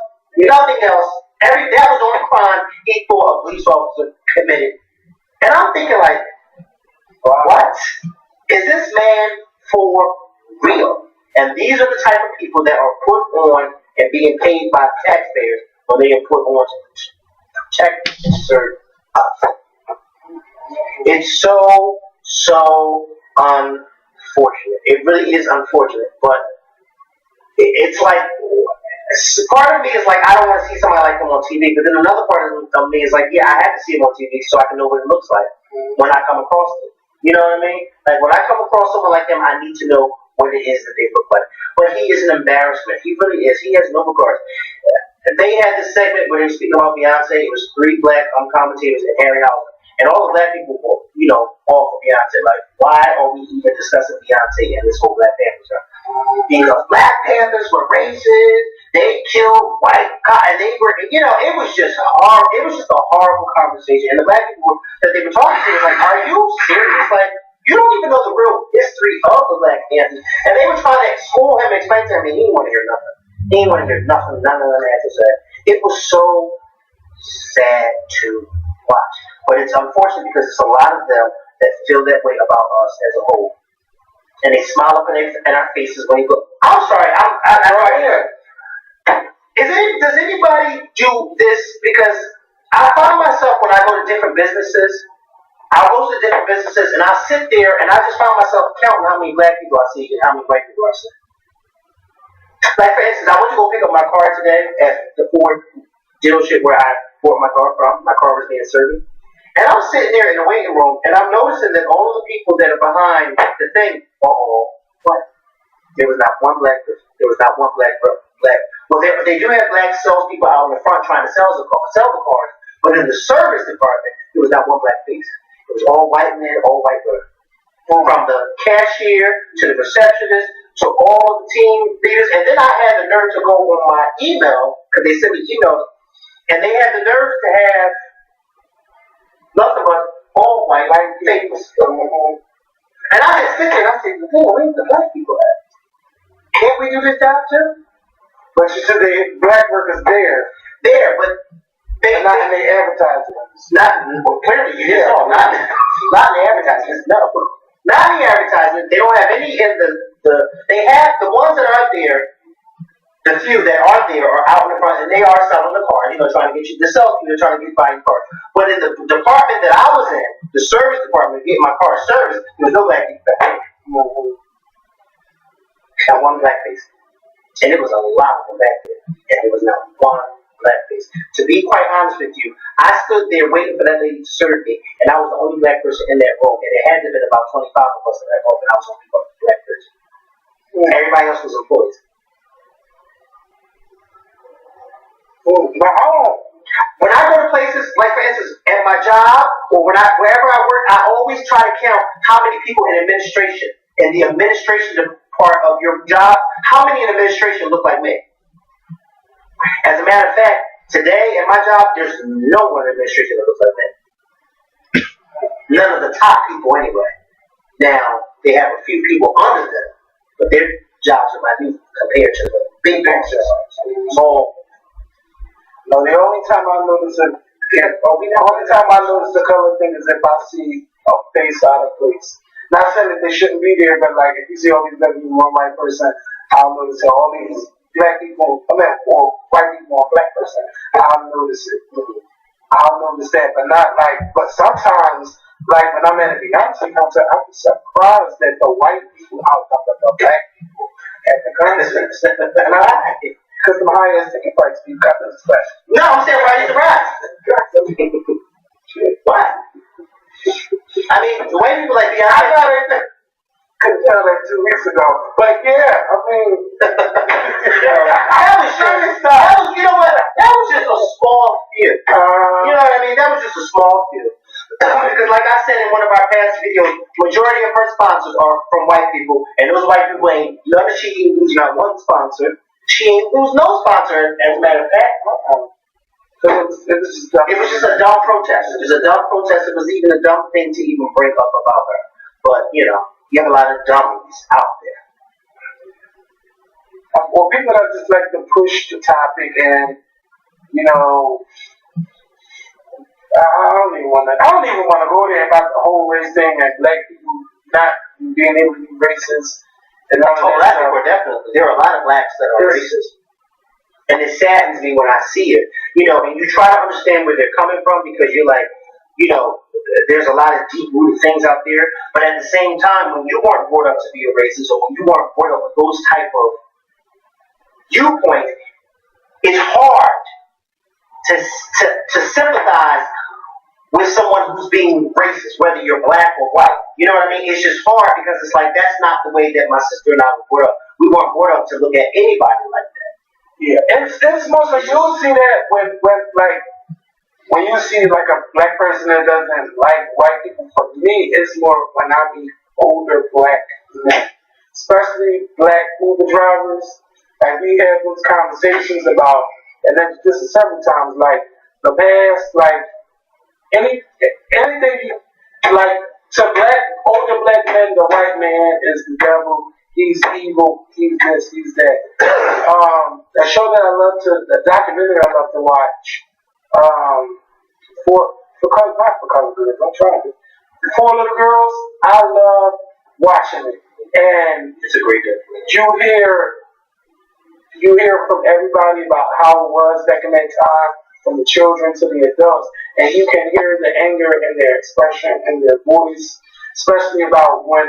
That was the only crime he thought a police officer committed. And I'm thinking like, what? Is this man for real? And these are the type of people that are put on and being paid by taxpayers when they are put on to protect and serve us. It's so unfortunate. It really is unfortunate, but it's like, part of me is like, I don't want to see somebody like them on TV, but then another part of me is like, yeah, I have to see him on TV so I can know what it looks like when I come across them. You know what I mean? Like, when I come across someone like them, I need to know what it is that they look like. But he is an embarrassment. He really is. He has no regards. They had this segment where they were speaking about Beyonce. It was 3 black commentators and Harry Hauser. And all the black people were, you know, all for Beyonce. Like, why are we even discussing Beyonce and this whole Black Panther stuff? Because Black Panthers were racist. They killed white cops, and they were, you know, it was just a horrible conversation. And the black people that they were talking to was like, "Are you serious? Like, you don't even know the real history of the Black Panthers." And they were trying to school him, explain to him, and he didn't want to hear nothing. He didn't want to hear nothing. None of them had to say. It was so sad to watch, but it's unfortunate because it's a lot of them that feel that way about us as a whole, and they smile up in our faces when we go. I'm sorry, I'm right here. Does anybody do this? Because I find myself when I go to different businesses, I'll go to different businesses and I'll sit there and I just find myself counting how many black people I see and how many white people I see. Like, for instance, I went to go pick up my car today at the Ford dealership where I bought my car from. My car was being serviced. And I'm sitting there in the waiting room and I'm noticing that all of the people that are behind the thing are all white. There was not one black person. There was not one black. Well, they do have black salespeople out in the front trying to sell the cars, but in the service department, there was not one black face. It was all white men, all white women. From the cashier to the receptionist to all the team leaders, and then I had the nerve to go on my email because they sent me emails, and they had the nerve to have nothing but all white faces. And I had sit there and I said, "Where's the black people at? Can't we do this job too?" But you said the black workers there, but Not in their advertisements. Clearly, you just saw not in the advertisements. No, not in the advertisements. They don't have any in the. They have the ones that are out there. The few that are there are out in the front, and they are selling the car. Trying to get you to sell. Trying to get you buying car. But in the department that I was in, the service department, getting my car serviced, there was no black people back there. Not one black face. And it was a lot of them back there. And there was not one black face. To be quite honest with you, I stood there waiting for that lady to serve me, and I was the only black person in that room. And it had to have been about 25 of us in that room, and I was the only black person. Everybody else was employees. When I go to places, like for instance, at my job, or wherever I work, I always try to count how many people in administration, in the administration part of your job, how many in administration look like me? As a matter of fact, today at my job, there's no one in administration that looks like me. None of the top people anyway. Now, they have a few people under them, but their jobs are minute compared to the big jobs. No, the only time I notice the color thing is if I see a face out of place. Not saying that they shouldn't be there, but like if you see all these black people, one white person, I'll notice it. All these black people, or white people, one black person, I'll notice it. I'll notice that, but sometimes, like when I'm at a Beyonce concert, I'm surprised that the white people outnumber the black people at the concert. And I like it. Because the highest ticket price you got this question. No, I'm saying why you surprised? What? I mean, the way people like Beyonce. I couldn't tell that 2 weeks ago. But yeah, I mean. that was, you know what? That was just a small few. You know what I mean? That was just a small few. Because like I said in one of our past videos, majority of her sponsors are from white people. And those white people ain't none of she ain't lose not one sponsor. She ain't lose no sponsor, as a matter of fact. It was just a dumb protest. It was a dumb protest. It was even a dumb thing to even bring up about her. But, you have a lot of dummies out there. Well, people that just like to push the topic and, I don't even want to go there about the whole race thing and black people not being able to be racist. And black people are definitely. There are a lot of blacks that are racist. And it saddens me when I see it. And you try to understand where they're coming from because you're like, there's a lot of deep-rooted things out there. But at the same time, when you weren't brought up to be a racist or when you weren't brought up with those type of viewpoints, it's hard to sympathize with someone who's being racist, whether you're black or white. You know what I mean? It's just hard because it's like, that's not the way that my sister and I were brought up. We weren't brought up to look at anybody like that. Yeah, it's mostly, you'll see that when you see like a black person that doesn't like white people. For me, it's more when I meet older black men, especially black Uber drivers. Like we have those conversations about, and then this is several times, like the past, like anything like to older black men, the white man is the devil. He's evil. He's this. He's that. A show that the documentary I love to watch. For color girls, I'm trying to. For Little Girls, I love watching it, and it's a great documentary. You hear from everybody about how it was back in that time, from the children to the adults, and you can hear the anger in their expression and their voice, especially about when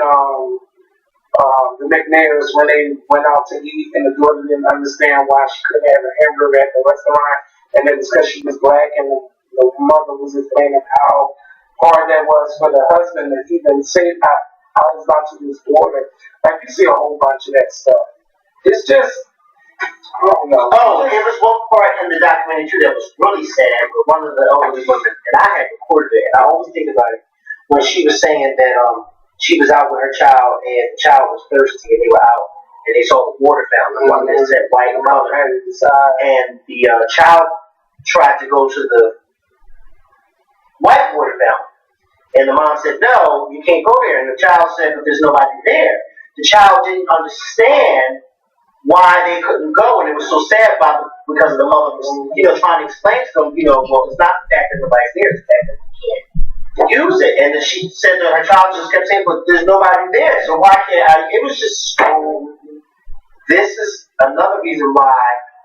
the McNairs, when they went out to eat and the daughter didn't understand why she couldn't have a hamburger at the restaurant, and then it's because she was black, and the mother was explaining how hard that was for the husband to even say I was about to lose daughter. Like you see a whole bunch of that stuff. It's just, I don't know. Oh, there was one part in the documentary too that was really sad with one of the elderly women, and I had recorded it, and I always think about it when she was saying that she was out with her child, and the child was thirsty, and they were out, and they saw the water fountain, one that said white color, and the child tried to go to the white water fountain, and the mom said, no, you can't go there, and the child said, but there's nobody there. The child didn't understand why they couldn't go, and it was so sad about because the mother was, trying to explain to them, well, it's not the fact that nobody's there, it's the fact that we can't use it. And then she said that her child just kept saying, but there's nobody there, so why can't I? It was just so. This is another reason why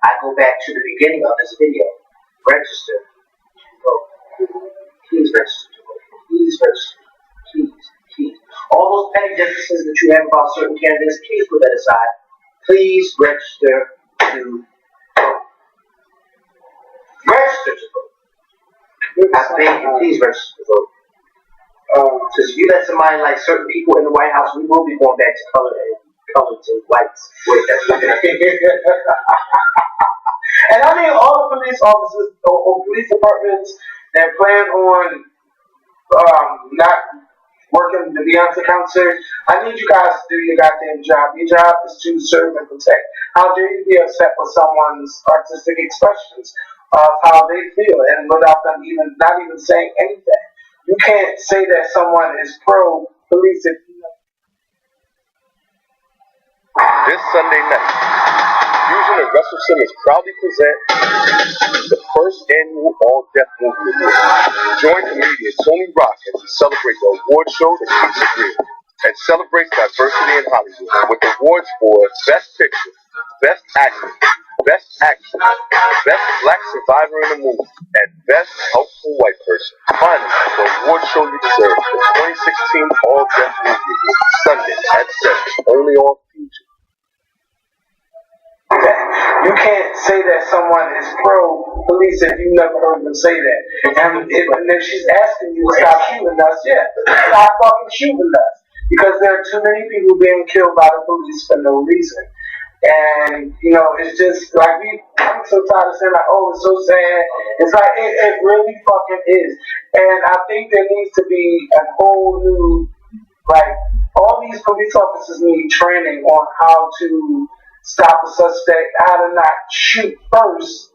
I go back to the beginning of this video. Register. Please register. Please register. Please. All those petty differences that you have about certain candidates, please put that aside. Please register to vote. Register to vote. I beg you, please register to vote. Because if you let somebody like certain people in the White House, we will be going back to color to whites. And I mean, all the police officers or police departments that plan on not working the Beyonce concert, I need you guys to do your goddamn job. Your job is to serve and protect. How dare you be upset with someone's artistic expressions of how they feel, and without them not even saying anything? You can't say that someone is pro-police if you know. This Sunday night, Fusion and Russell Simmons proudly present the first annual All Deaf Movie Award. Join comedian Tony Rock as he celebrates the award show that keeps it real and celebrates diversity in Hollywood with awards for Best Picture, Best Actor, Best Action, Best Black Survivor in a Movie, and Best Helpful White Person. Finally, the award show you deserve, the 2016 All Deaf Movie Award, Sunday at 7, only on Fusion. You can't say that someone is pro-police if you never heard them say that. And if she's asking you to stop shooting us, stop fucking shooting us. Because there are too many people being killed by the police for no reason. And, it's just like I'm so tired of saying like, oh, it's so sad. It's like, it really fucking is. And I think there needs to be a whole new, all these police officers need training on how to stop a suspect, how to not shoot first.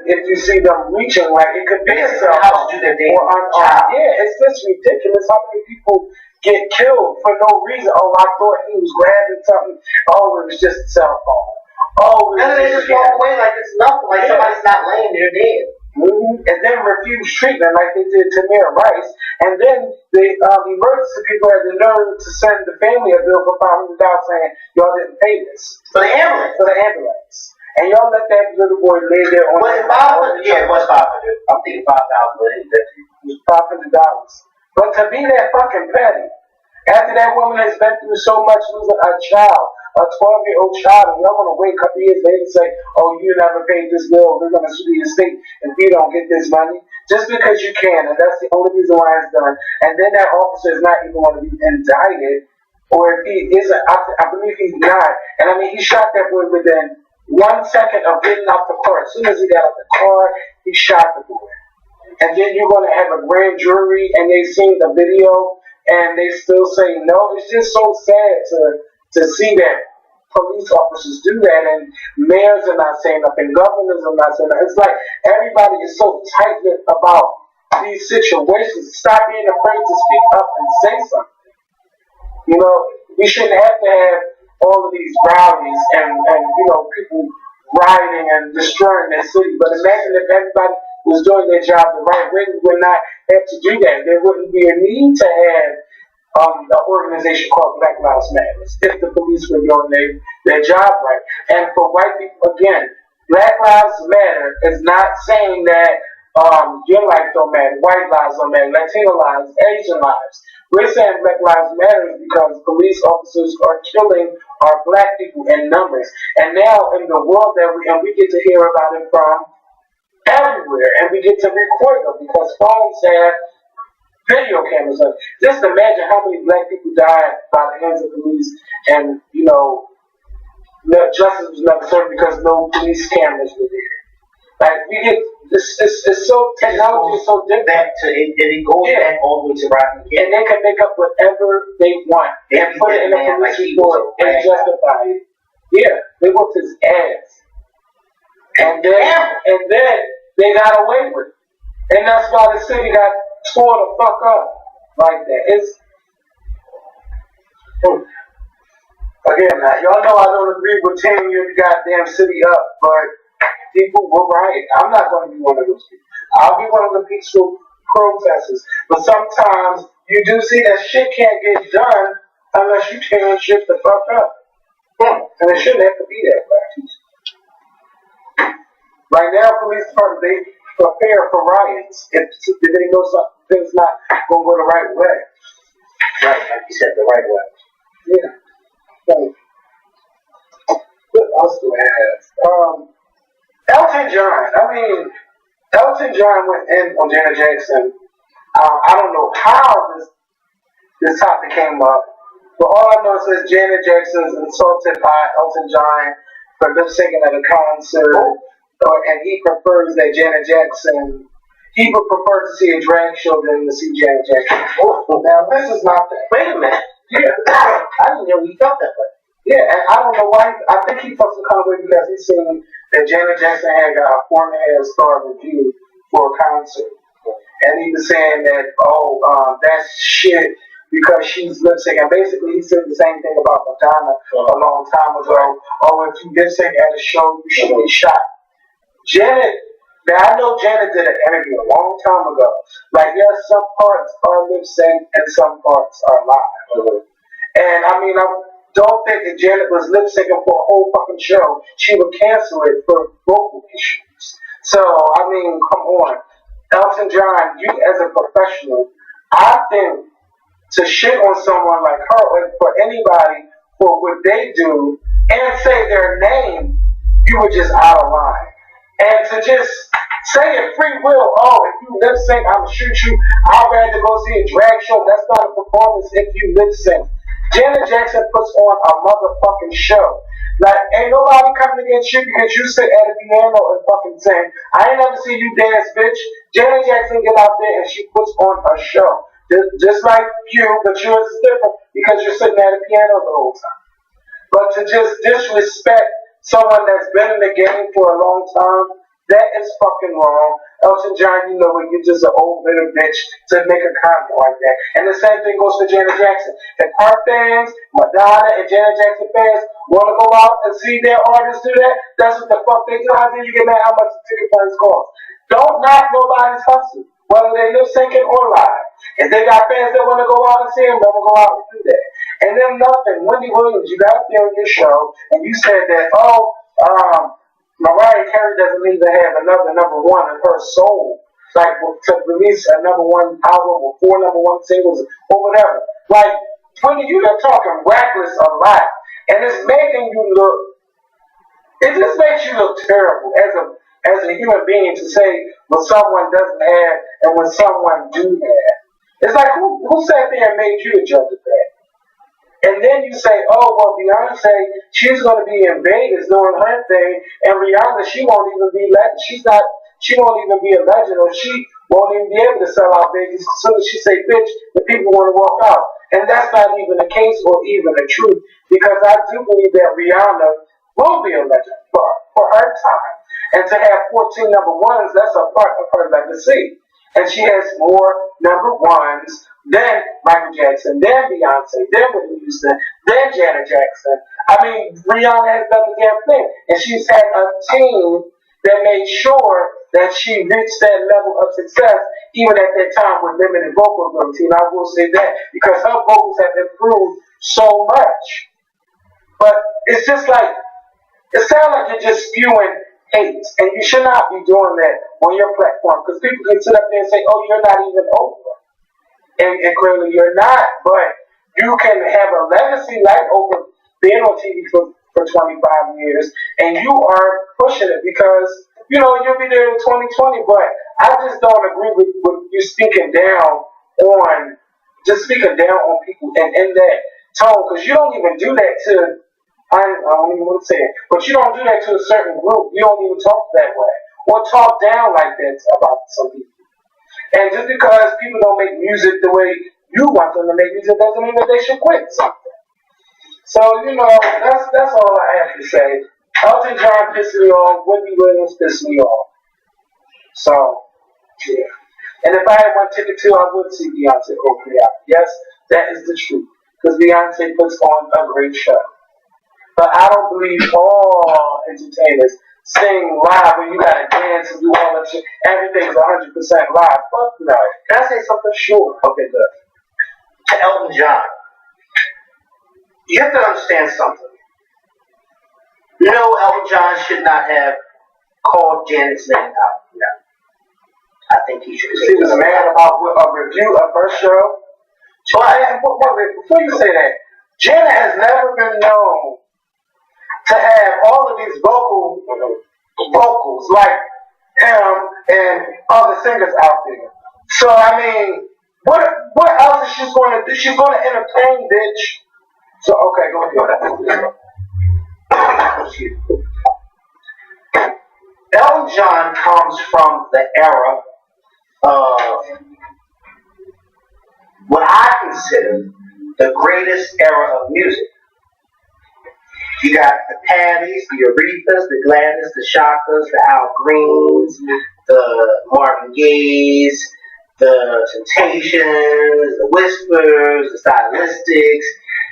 If you see them reaching, it could be a cell phone. It's just ridiculous how many people get killed for no reason. Oh, I thought he was grabbing something. Oh, it was just a cell phone. Oh, and they just walk away like it's nothing, like somebody's not laying there dead. Mm-hmm. And then refuse treatment like they did to Tamir Rice. And then the emergency people had the nerve to send the family a bill for $500 saying, y'all didn't pay this. For the ambulance. And y'all let that little boy lay there on Was it $500? Yeah, it was $500. I'm thinking $5,000, but it was $500. But to be that fucking petty, after that woman has been through so much losing a child, a 12-year-old child, and y'all gonna wake up years later and say, oh, you never paid this bill, we're gonna sue the estate if you don't get this money, just because you can, and that's the only reason why it's done. And then that officer is not even going to be indicted, or if he isn't, I believe he's not. And I mean, he shot that boy within 1 second of getting out the car. As soon as he got out the car, he shot the boy. And then you're going to have a grand jury, and they seen the video, and they still say no. It's just so sad to see that police officers do that, and mayors are not saying nothing, governors are not saying nothing. It's like everybody is so tight-lipped about these situations. Stop being afraid to speak up and say something. We shouldn't have to have all of these rallies and people rioting and destroying their city. But imagine if everybody was doing their job the right way, we would not have to do that. There wouldn't be a need to have an organization called Black Lives Matter if the police were doing their job right. And for white people, again, Black Lives Matter is not saying that your life don't matter, white lives don't matter, Latino lives, Asian lives. We're saying Black Lives Matter because police officers are killing our black people in numbers. And now in the world that we get to hear about it from everywhere, and we get to record them because phones have video cameras on. Just imagine how many black people died by the hands of police, and justice was never served because no police cameras were there. We get it's so technology is so different. It goes back all the way to Rocky. And they can make up whatever they want and put it in a police report and justify it. Yeah, they whooped his ass. And then they got away with it. And that's why the city got tore the fuck up like that. Again, y'all know I don't agree with tearing your goddamn city up, but people will riot. I'm not going to be one of those people. I'll be one of the peaceful protesters. But sometimes you do see that shit can't get done unless you tear shit the fuck up. And it shouldn't have to be that way. Right now, police department, they prepare for riots if they know something's not going to go the right way. Right, like you said, the right way. Yeah. So, what else do I have? Elton John. I mean, Elton John went in on Janet Jackson. I don't know how this topic came up, but all I know is that Janet Jackson is insulted by Elton John for lip syncing at a concert, and he prefers that Janet Jackson. He would prefer to see a drag show than to see Janet Jackson. Now this is not that. Wait a minute. Yeah, I didn't know he felt that way. yeah, and I don't know why. I think he felt some kind of way because he seen that Janet Jackson had got a 4.5-star review for a concert. And he was saying that, that's shit because she's lip syncing. And basically, he said the same thing about Madonna a long time ago. Oh, if you lip sync at a show, you should be shot. Janet, now I know Janet did an interview a long time ago. Like, yes, some parts are lip sync and some parts are live. And I mean, I don't think if Janet was lip syncing for a whole fucking show, she would cancel it for vocal issues. So, I mean, come on. Elton John, you as a professional, I think to shit on someone like her or for anybody for what they do and say their name, you were just out of line. And to just say it free will, if you lip sync, I'm gonna shoot you. I'd rather go see a drag show. That's not a performance if you lip sync. Janet Jackson puts on a motherfucking show. Like, ain't nobody coming against you because you sit at a piano and fucking sing. I ain't never seen you dance, bitch. Janet Jackson get out there and she puts on a show. Just like you, but yours is different because you're sitting at a piano the whole time. But to just disrespect someone that's been in the game for a long time, that is fucking wrong. Elton John, you know, you're just an old bitter bitch to make a comment like that. And the same thing goes for Janet Jackson. If her fans, Madonna and Janet Jackson fans want to go out and see their artists do that, that's what the fuck they do. How did you get mad how much the ticket price costs? Don't knock nobody's hustle, whether they lip syncing or live. If they got fans that want to go out and see them, let them go out and do that. And then nothing. Wendy Williams, you got up there on your show and you said that, Mariah Carey doesn't need to have another number one in her soul, like to release a number one album or 4 number one singles or whatever. Like, when you're talking reckless a lot, and it's making you look, it just makes you look terrible as a human being to say what someone doesn't have and what someone do have. It's like, who sat there and made you the judge of that? And then you say, Beyonce, she's going to be in Vegas doing her thing, and Rihanna, she won't even be she won't even be a legend, or she won't even be able to sell out Vegas as soon as she say, bitch, the people want to walk out. And that's not even the case or even the truth, because I do believe that Rihanna will be a legend for her time. And to have 14 number ones, that's a part of her legacy. And she has more number ones than Michael Jackson, then Beyonce, then Whitney Houston, then Janet Jackson. I mean, Rihanna has done the damn thing. And she's had a team that made sure that she reached that level of success, even at that time with limited vocal ability. And I will say that because her vocals have improved so much. But it's just like, it sounds like you're just spewing hate. And you should not be doing that on your platform, because people can sit up there and say, you're not even over. And clearly you're not, but you can have a legacy like Oprah being on TV for 25 years, and you are pushing it because, you'll be there in 2020, but I just don't agree with you speaking down on people and in that tone, because you don't even do that to, I don't even want to say it, but you don't do that to a certain group. You don't even talk that way or talk down like that about some people. And just because people don't make music the way you want them to make music doesn't mean that they should quit something. So, that's all I have to say. Elton John pissed me off. Whitney Williams pissed me off. So, yeah. And if I had one ticket too, I would see Beyonce open it up. Yes, that is the truth. Because Beyonce puts on a great show. But I don't believe all entertainers sing live when you gotta dance and do all that shit. Everything's 100% live. Fuck no. Can I say something? Sure. Okay, good. To Elton John, you have to understand something. No, Elton John should not have called Janet's name out. No. I think he should have. He was mad about a review of her show. But before you say that, Janet has never been known to have all of these vocals like him and other singers out there. So I mean, what else is she going to do? She's going to entertain, bitch. So okay, go ahead. Elton John comes from the era of what I consider the greatest era of music. You got the Patties, the Aretha's, the Gladys, the Shakas, the Al Greens, the Marvin Gayes, the Temptations, the Whispers, the Stylistics.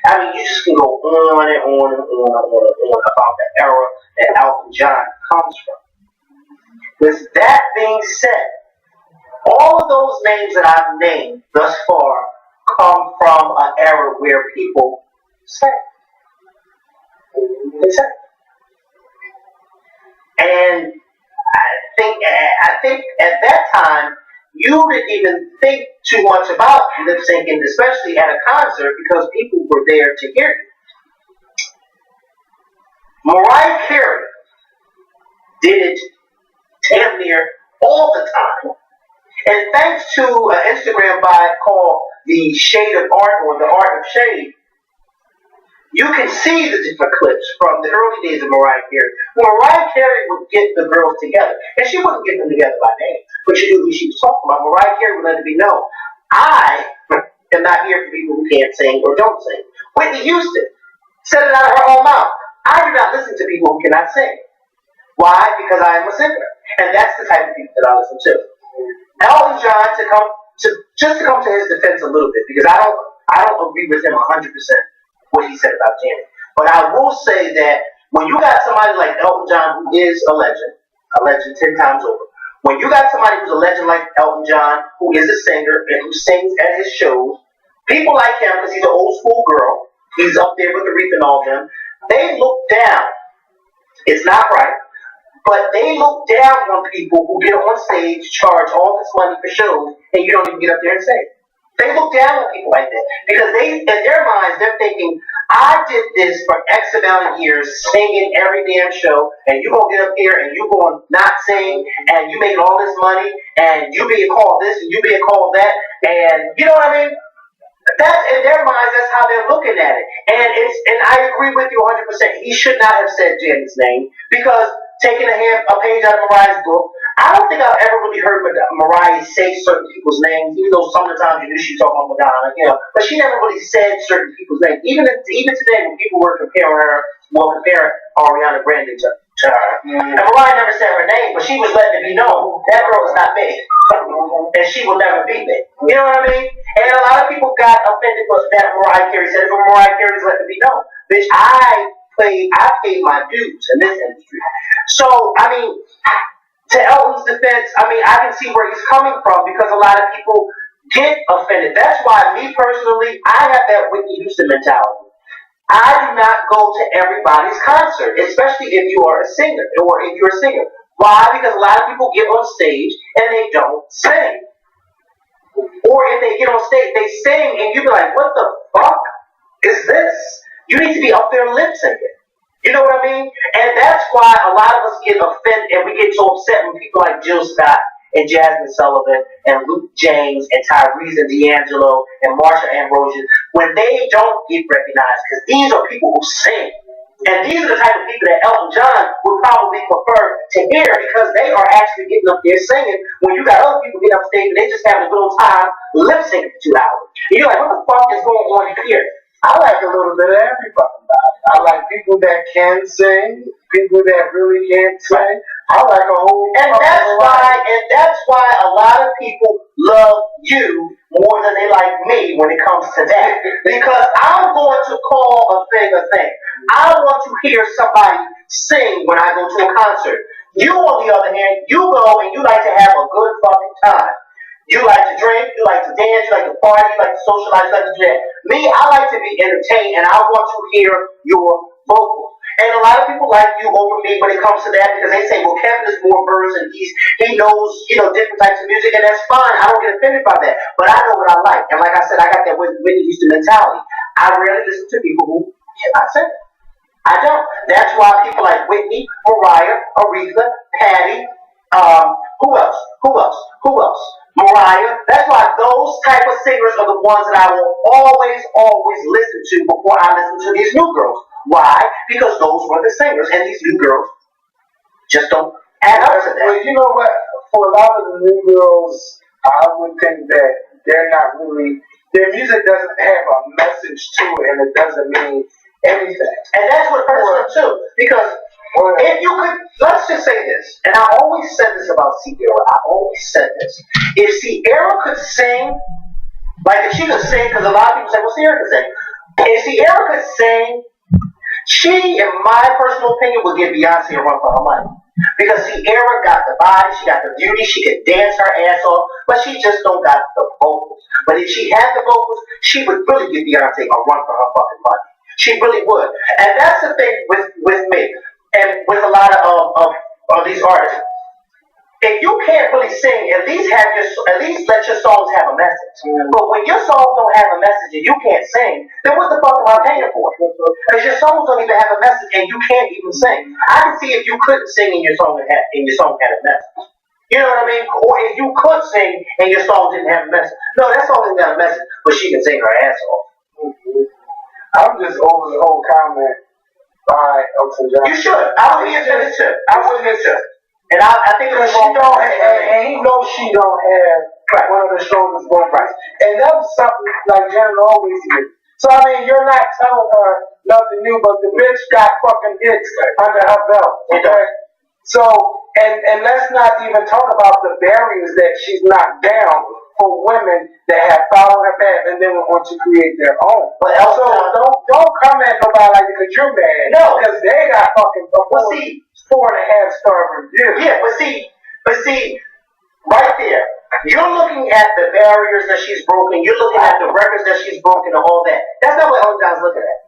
I mean, you just can go on and on and on and on and on about the era that Elton John comes from. With that being said, all of those names that I've named thus far come from an era where people sang. They sang. And I think at that time, you didn't even think too much about lip syncing, especially at a concert, because people were there to hear you. Mariah Carey did it damn near all the time. And thanks to an Instagram vibe called The Shade of Art or The Art of Shade, you can see the different clips from the early days of Mariah Carey. When Mariah Carey would get the girls together, and she wouldn't get them together by name, but she knew who she was talking about. Mariah Carey would let it be known, I am not here for people who can't sing or don't sing. Whitney Houston said it out of her own mouth. I do not listen to people who cannot sing. Why? Because I am a singer. And that's the type of people that I listen to. Elton John, to come to his defense a little bit, because I don't agree with him 100% what he said about Janet. But I will say that when you got somebody like Elton John, who is a legend 10 times over, when you got somebody who's a legend like Elton John, who is a singer and who sings at his shows, people like him, because he's an old school girl, he's up there with Aretha and all of them, they look down. It's not right. But they look down on people who get on stage, charge all this money for shows, and you don't even get up there and sing. They look down on people like that. Because in their minds, they're thinking, I did this for X amount of years, singing every damn show, and you gonna get up here and you gonna not sing, and you making all this money, and you being called this, and you being called that, and you know what I mean? That's in their minds. That's how they're looking at it, and I agree with you 100%. He should not have said Janet's name, because taking a page out of Mariah's book, I don't think I've ever really heard Mariah say certain people's names, even though sometimes you knew she was talking about Madonna, you know, but she never really said certain people's names. Even today, when people were comparing Ariana Grande to her, and Mariah never said her name, but she was letting it be known that girl is not me, and she will never be me. You know what I mean? And a lot of people got offended that Mariah Carey said it, but Mariah Carey's letting it be known. Bitch, I paid my dues in this industry. So, I mean, to Elton's defense, I mean, I can see where he's coming from, because a lot of people get offended. That's why, me personally, I have that Whitney Houston mentality. I do not go to everybody's concert, especially if you are a singer, or if you're a singer. Why? Because a lot of people get on stage and they don't sing. Or if they get on stage, they sing, and you be like, what the fuck is this? You need to be up there lip syncing. You know what I mean? And that's why a lot of us get offended and we get so upset when people like Jill Scott and Jasmine Sullivan and Luke James and Tyrese and D'Angelo and Marsha Ambrosius, when they don't get recognized, because these are people who sing. And these are the type of people that Elton John would probably prefer to hear, because they are actually getting up there singing, when you got other people get up stage and they just having a good old time lip syncing for 2 hours. And you're like, what the fuck is going on here? I like a little bit of every fucking body. I like people that can sing, people that really can't sing. I like a whole. And that's why a lot of people love you more than they like me when it comes to that. Because I'm going to call a thing a thing. I want to hear somebody sing when I go to a concert. You, on the other hand, you go and you like to have a good fucking time. You like to drink, you like to dance, you like to party, you like to socialize, you like to do that. Me, I like to be entertained and I want to hear your vocals. And a lot of people like you over me when it comes to that because they say, well, Kevin is more versed and he knows, different types of music, and that's fine. I don't get offended by that. But I know what I like. And like I said, I got that Whitney Houston mentality. I rarely listen to people who cannot sing. I don't. That's why people like Whitney, Mariah, Aretha, Patty, who else? Mariah. That's why those type of singers are the ones that I will always listen to before I listen to these new girls. Why? Because those were the singers, and these new girls just don't add up to that. Well, you know what? For a lot of the new girls, I would think that they're not really. Their music doesn't have a message to it, and it doesn't mean anything. And that's what hurts them too. Because if you could, let's just say this, and I always said this about Sierra. I always said this. If Sierra could sing, like if she could sing, because a lot of people say, well, Sierra could sing. If Sierra could sing, she, in my personal opinion, would give Beyonce a run for her money. Because Sierra got the body, she got the beauty, she could dance her ass off, but she just don't got the vocals. But if she had the vocals, she would really give Beyonce a run for her fucking money. She really would. And that's the thing with me, and with a lot of these artists. If you can't really sing, at least let your songs have a message. But when your songs don't have a message and you can't sing, then what the fuck am I paying for? Because your songs don't even have a message and you can't even sing. I can see if you couldn't sing and your song had a message. You know what I mean? Or if you could sing and your song didn't have a message. No, that song didn't have a message, but she can sing her ass off. I'm just over the whole comment by Elton John. You should. I would be offended too. And I think because she don't have, and he knows she don't have one of the strongest voices. Right. And that was something like Janet always did. So I mean, you're not telling her nothing new, but the bitch got fucking hits under her belt. Okay. So and let's not even talk about the barriers that she's knocked down for women that have followed her path and then want to create their own. But also, don't come at nobody like because you're mad. No, because they got fucking 4.5-star reviews. Yeah, but see, right there, you're looking at the barriers that she's broken. You're looking at the records that she's broken and all that. That's not what Elton John's looking at.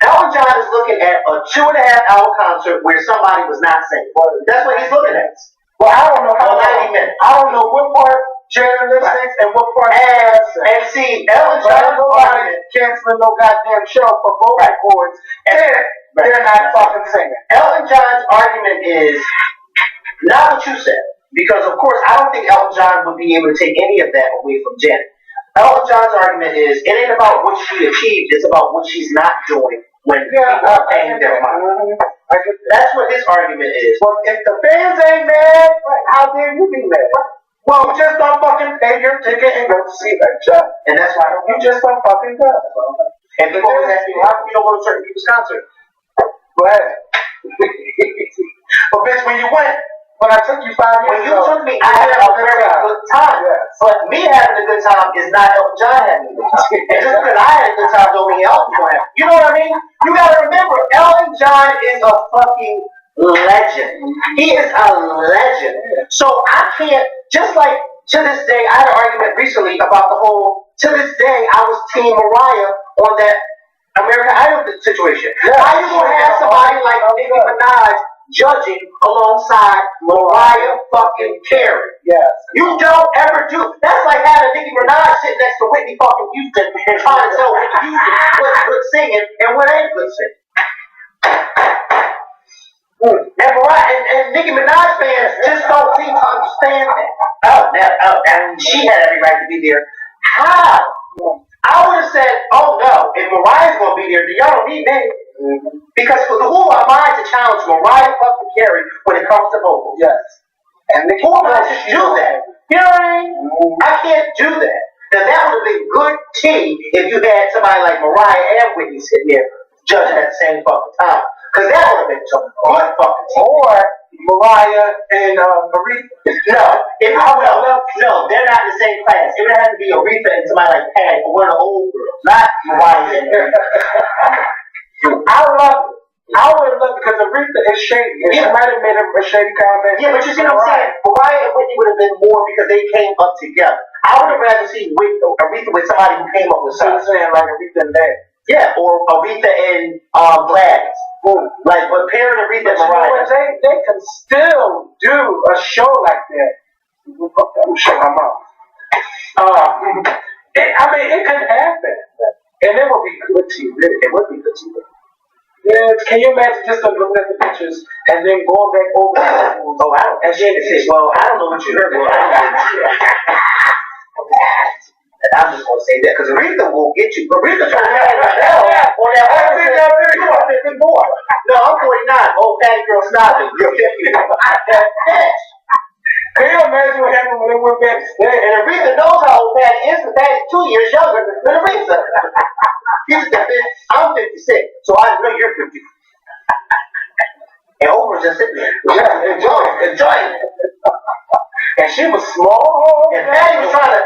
Elton John is looking at a 2.5-hour concert where somebody was not singing. That's what he's looking at. Well, I don't know how 90 minutes. I don't know what part Janet lip syncs and what part and see, Elton John nobody canceling no goddamn show for vocal cords. And they're not fucking singing. Elton John's argument is not what you said. Because, of course, I don't think Elton John would be able to take any of that away from Janet. Elton John's argument is, it ain't about what she achieved, it's about what she's not doing when people are paying their money. That's what his argument is. Well, if the fans ain't mad, how dare you be mad? Well, just don't fucking pay your ticket and go to see that show. And that's why you just don't fucking go. And people always ask me, why come you don't go to certain people's concert? Go ahead. But bitch, when you went, when I took you 5 years when you took me, I had a very good time. Yes. But me having a good time is not Elton John having a good time. And just because I had a good time don't mean Elton John have. You know what I mean? You gotta remember, Elton John is a fucking legend. He is a legend. So I can't, just like to this day, I had an argument recently about the whole, to this day, I was Team Mariah on that American Idol situation. Yeah, how you gonna have somebody like Nicki Minaj judging alongside Mariah fucking Carey? Yes. You don't ever do. That's like having Nicki Minaj sitting next to Whitney fucking Houston and trying to tell Whitney Houston what's good singing and what ain't good singing. And Mariah and Nicki Minaj fans just don't seem to understand that. She had every right to be there. How? I would have said, oh no, if Mariah's gonna be there, then y'all don't need me. Because who am I to challenge Mariah fucking Carey when it comes to vocals? Yes. And who am I to do that? You know what I mean? I can't do that. Now that would have been good tea if you had somebody like Mariah and Whitney sitting there judging at the same fucking time. Because that would have been some good fucking tea. Or Mariah and Aretha. No, they're not in the same class. It would have to be Aretha and somebody like Patty or one of the old girls, not Mariah and Aretha. I would have loved it because Aretha Aretha is shady. And she might have made a shady comment. Yeah, but you see what I'm saying? Mariah and Whitney would have been more because they came up together. I would have rather seen Aretha with somebody who came up with something. So you're saying like Aretha and that. Yeah, or Aretha and Gladys. Like, but pairing Aretha and Mariah. They can still do a show like that. I'm shut my mouth. It could happen. And it would be good TV. It would be good TV. Yeah, can you imagine just looking at the pictures and then going back over the rules? Oh, I don't. And she had to say, well, I don't know what you heard. And I'm just going to say that because Aretha will get you. Aretha trying to have hell on that whole thing. You are 54. No, I'm 49. Old fatty girl snobbing. You're 50. Can you imagine what happened when they went back? And Aretha knows how old Patty is, but Patty's 2 years younger than Aretha. I'm 56, so I know you're 50. And Oprah's just sitting there. Yeah, enjoying it. And she was small. And Patty was trying to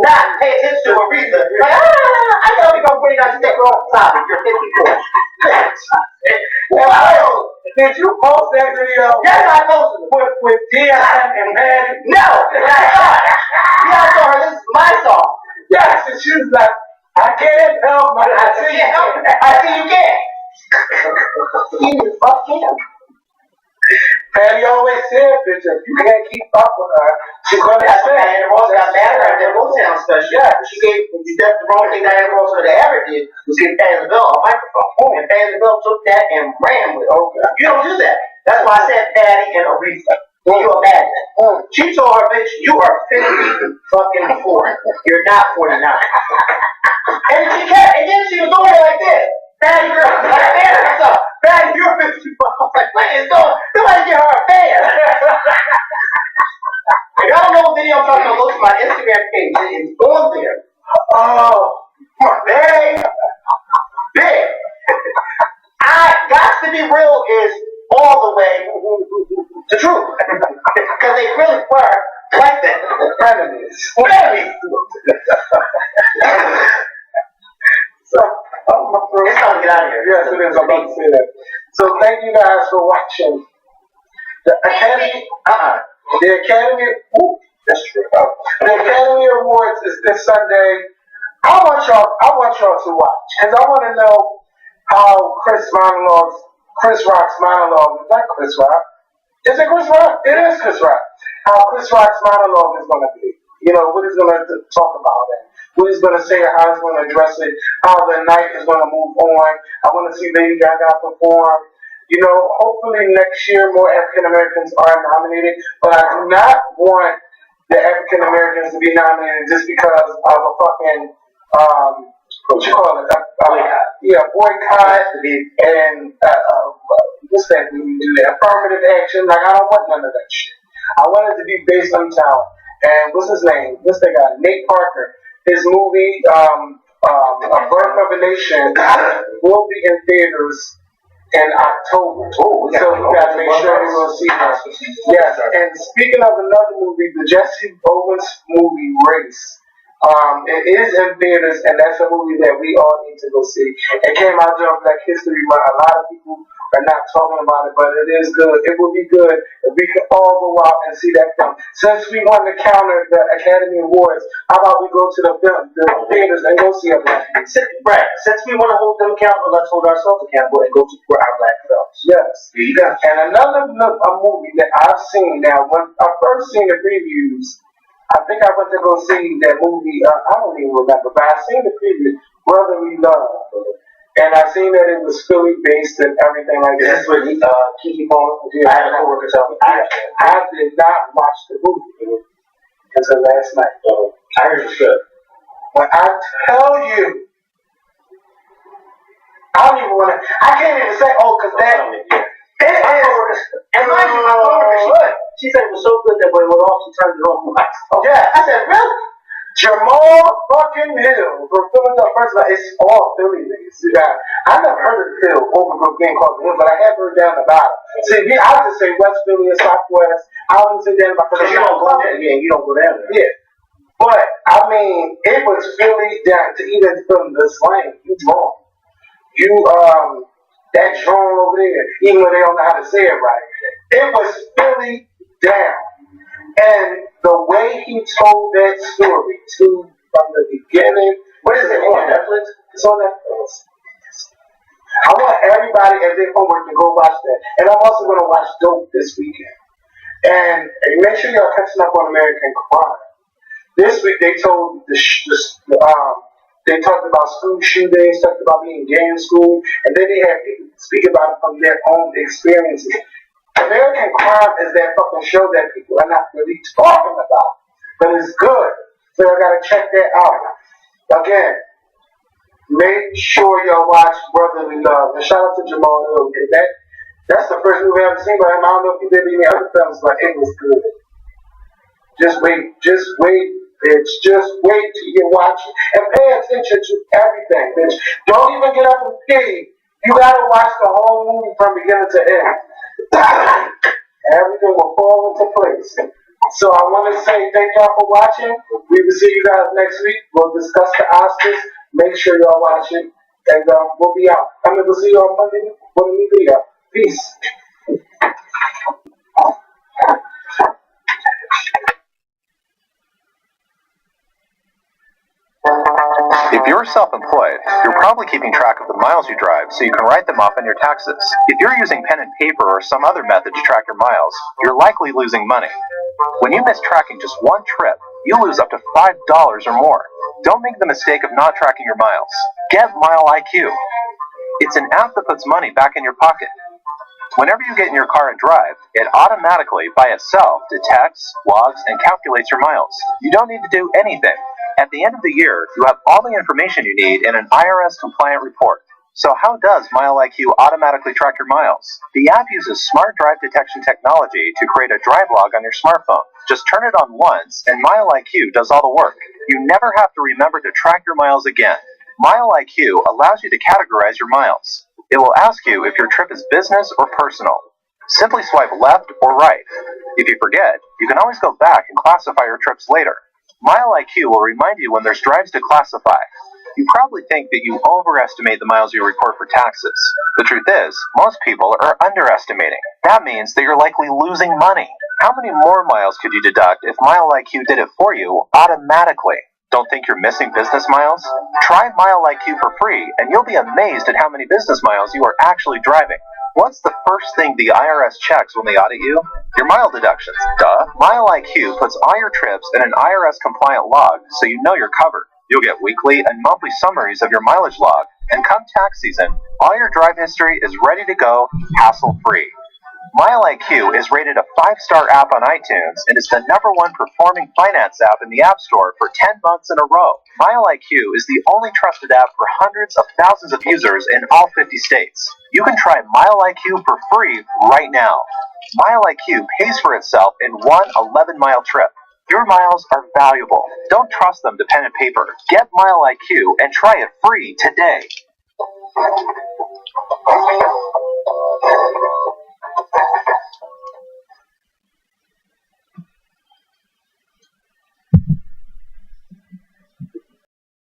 not pay attention to Aretha. Like, I thought we were going to bring out the wrong topic. You're 54. Did you post that video? Yes, I posted it. With Dion and Patty? No, and I saw it. Yeah, I told her this is my song. Yes, and she was like, I can't help my I see you help. I see you can. You fuck him. Patty always said, bitch, if you can't keep up with her, she's gonna sing. Diana Ross got mad at her at that Motown special. Yeah, that's the wrong thing Diana Ross would have ever did was give Patti LaBelle a microphone. And Patti LaBelle took that and ran with it. Okay. You don't do that. That's why I said Patty and Aretha. Can you imagine? She told her, bitch, you are 50 fucking 40. You're not 49. And she kept, and then she was doing it like this. Patty girl, like fan herself. Patty, you're 50. I was like, what is going? Somebody get her a fan. If y'all don't know what video I'm talking about, go to my Instagram page. It's on there. Oh, big. Big. Got to be real is all the way the truth. Because they really were like that. Enemies. So, it's time to get out of here. Yes, it is. I'm about to say that. So, thank you guys for watching. The Academy. The Academy. That's true. The Academy Awards is this Sunday. I want y'all to watch because I want to know how Chris Rock's monologue. Is that Chris Rock? Is it Chris Rock? It is Chris Rock. How Chris Rock's monologue is going to be. You know, what he's going to talk about it. What he's going to say, how he's going to address it, how the night is going to move on. I want to see Lady Gaga perform. You know, hopefully next year more African Americans are nominated, but I do not want the African Americans to be nominated just because of a fucking, what you call it? Boycott. And, what's that when you do that? Affirmative action. Like, I don't want none of that shit. I want it to be based on talent. And what's his name? What's that guy? Nate Parker. His movie, A Birth of a Nation, will be in theaters in October. So you gotta make sure you will see that. Yes, and speaking of another movie, the Jesse Owens movie, Race. It is in theaters, and that's a movie that we all need to go see. It came out during Black History Month. A lot of people are not talking about it, but it is good. It would be good if we could all go out and see that film. Since we want to counter the Academy Awards, how about we go to the theaters and go see a Black film? Right. Since we want to hold them accountable, let's hold ourselves accountable and go support our Black films. Yes. There you go. And another movie that I've seen now, when I first seen the previews, I think I went to go see that movie, I don't even remember, but I seen the preview, Brotherly Love. And I seen that it was Philly based and everything like that. That's what Kiki Bone did. I had a coworker tell me. I did not watch the movie until last night. I heard you should. When I tell you, I don't even want to, I can't even say, because that, it is, and mind you, my coworker, she said it was so good that when it went off, she turned it on. Yeah, I said, really? Jamal fucking Hill from Philadelphia. First of all, it's all Philly niggas. I never heard of Phil over being called Hill, but I have heard down about it. See, I would just say West Philly or Southwest. I wouldn't say down about because you don't go there. Yeah, you don't go down there. Yeah. But, I mean, it was Philly down to even from the slang. You drunk. that drone over there, even though they don't know how to say it right. It was Philly down. And the way he told that story from the beginning. What is it on Netflix? It's on Netflix. I want everybody as their homework to go watch that. And I'm also going to watch Dope this weekend. And make sure y'all catching up on American Crime. This week they told they talked about school shootings, talked about being gay in school, and then they had people speak about it from their own experiences. American Crime is that fucking show that people are not really talking about, but it's good. So I gotta check that out. Again, make sure y'all watch Brotherly Love. And shout out to Jamal Hill. That's the first movie I've ever seen by him. I don't know if he did any other films, but it was good. Just wait, bitch. Just wait till you watch it. And pay attention to everything, bitch. Don't even get up and pee. You gotta watch the whole movie from beginning to end. Everything will fall into place. So I want to say thank y'all for watching. We will see you guys next week. We'll discuss the Oscars. Make sure y'all watch it. And we'll be out. We'll see you on Monday with a new video. Peace. If you're self-employed, you're probably keeping track of the miles you drive so you can write them off on your taxes. If you're using pen and paper or some other method to track your miles, you're likely losing money. When you miss tracking just one trip, you lose up to $5 or more. Don't make the mistake of not tracking your miles. Get Mile IQ. It's an app that puts money back in your pocket. Whenever you get in your car and drive, it automatically, by itself, detects, logs, and calculates your miles. You don't need to do anything. At the end of the year, you have all the information you need in an IRS-compliant report. So how does Mile IQ automatically track your miles? The app uses smart drive detection technology to create a drive log on your smartphone. Just turn it on once, and Mile IQ does all the work. You never have to remember to track your miles again. Mile IQ allows you to categorize your miles. It will ask you if your trip is business or personal. Simply swipe left or right. If you forget, you can always go back and classify your trips later. Mile IQ will remind you when there's drives to classify. You probably think that you overestimate the miles you report for taxes. The truth is, most people are underestimating. That means that you're likely losing money. How many more miles could you deduct if Mile IQ did it for you automatically? Don't think you're missing business miles? Try Mile IQ for free, and you'll be amazed at how many business miles you are actually driving. What's the first thing the IRS checks when they audit you? Your mile deductions. Duh. Mile IQ puts all your trips in an IRS-compliant log so you know you're covered. You'll get weekly and monthly summaries of your mileage log, and come tax season, all your drive history is ready to go, hassle-free. Mile IQ is rated a 5-star app on iTunes and is the #1 performing finance app in the App Store for 10 months in a row. Mile IQ is the only trusted app for hundreds of thousands of users in all 50 states. You can try Mile IQ for free right now. Mile IQ pays for itself in one 11-mile trip. Your miles are valuable. Don't trust them to pen and paper. Get Mile IQ and try it free today.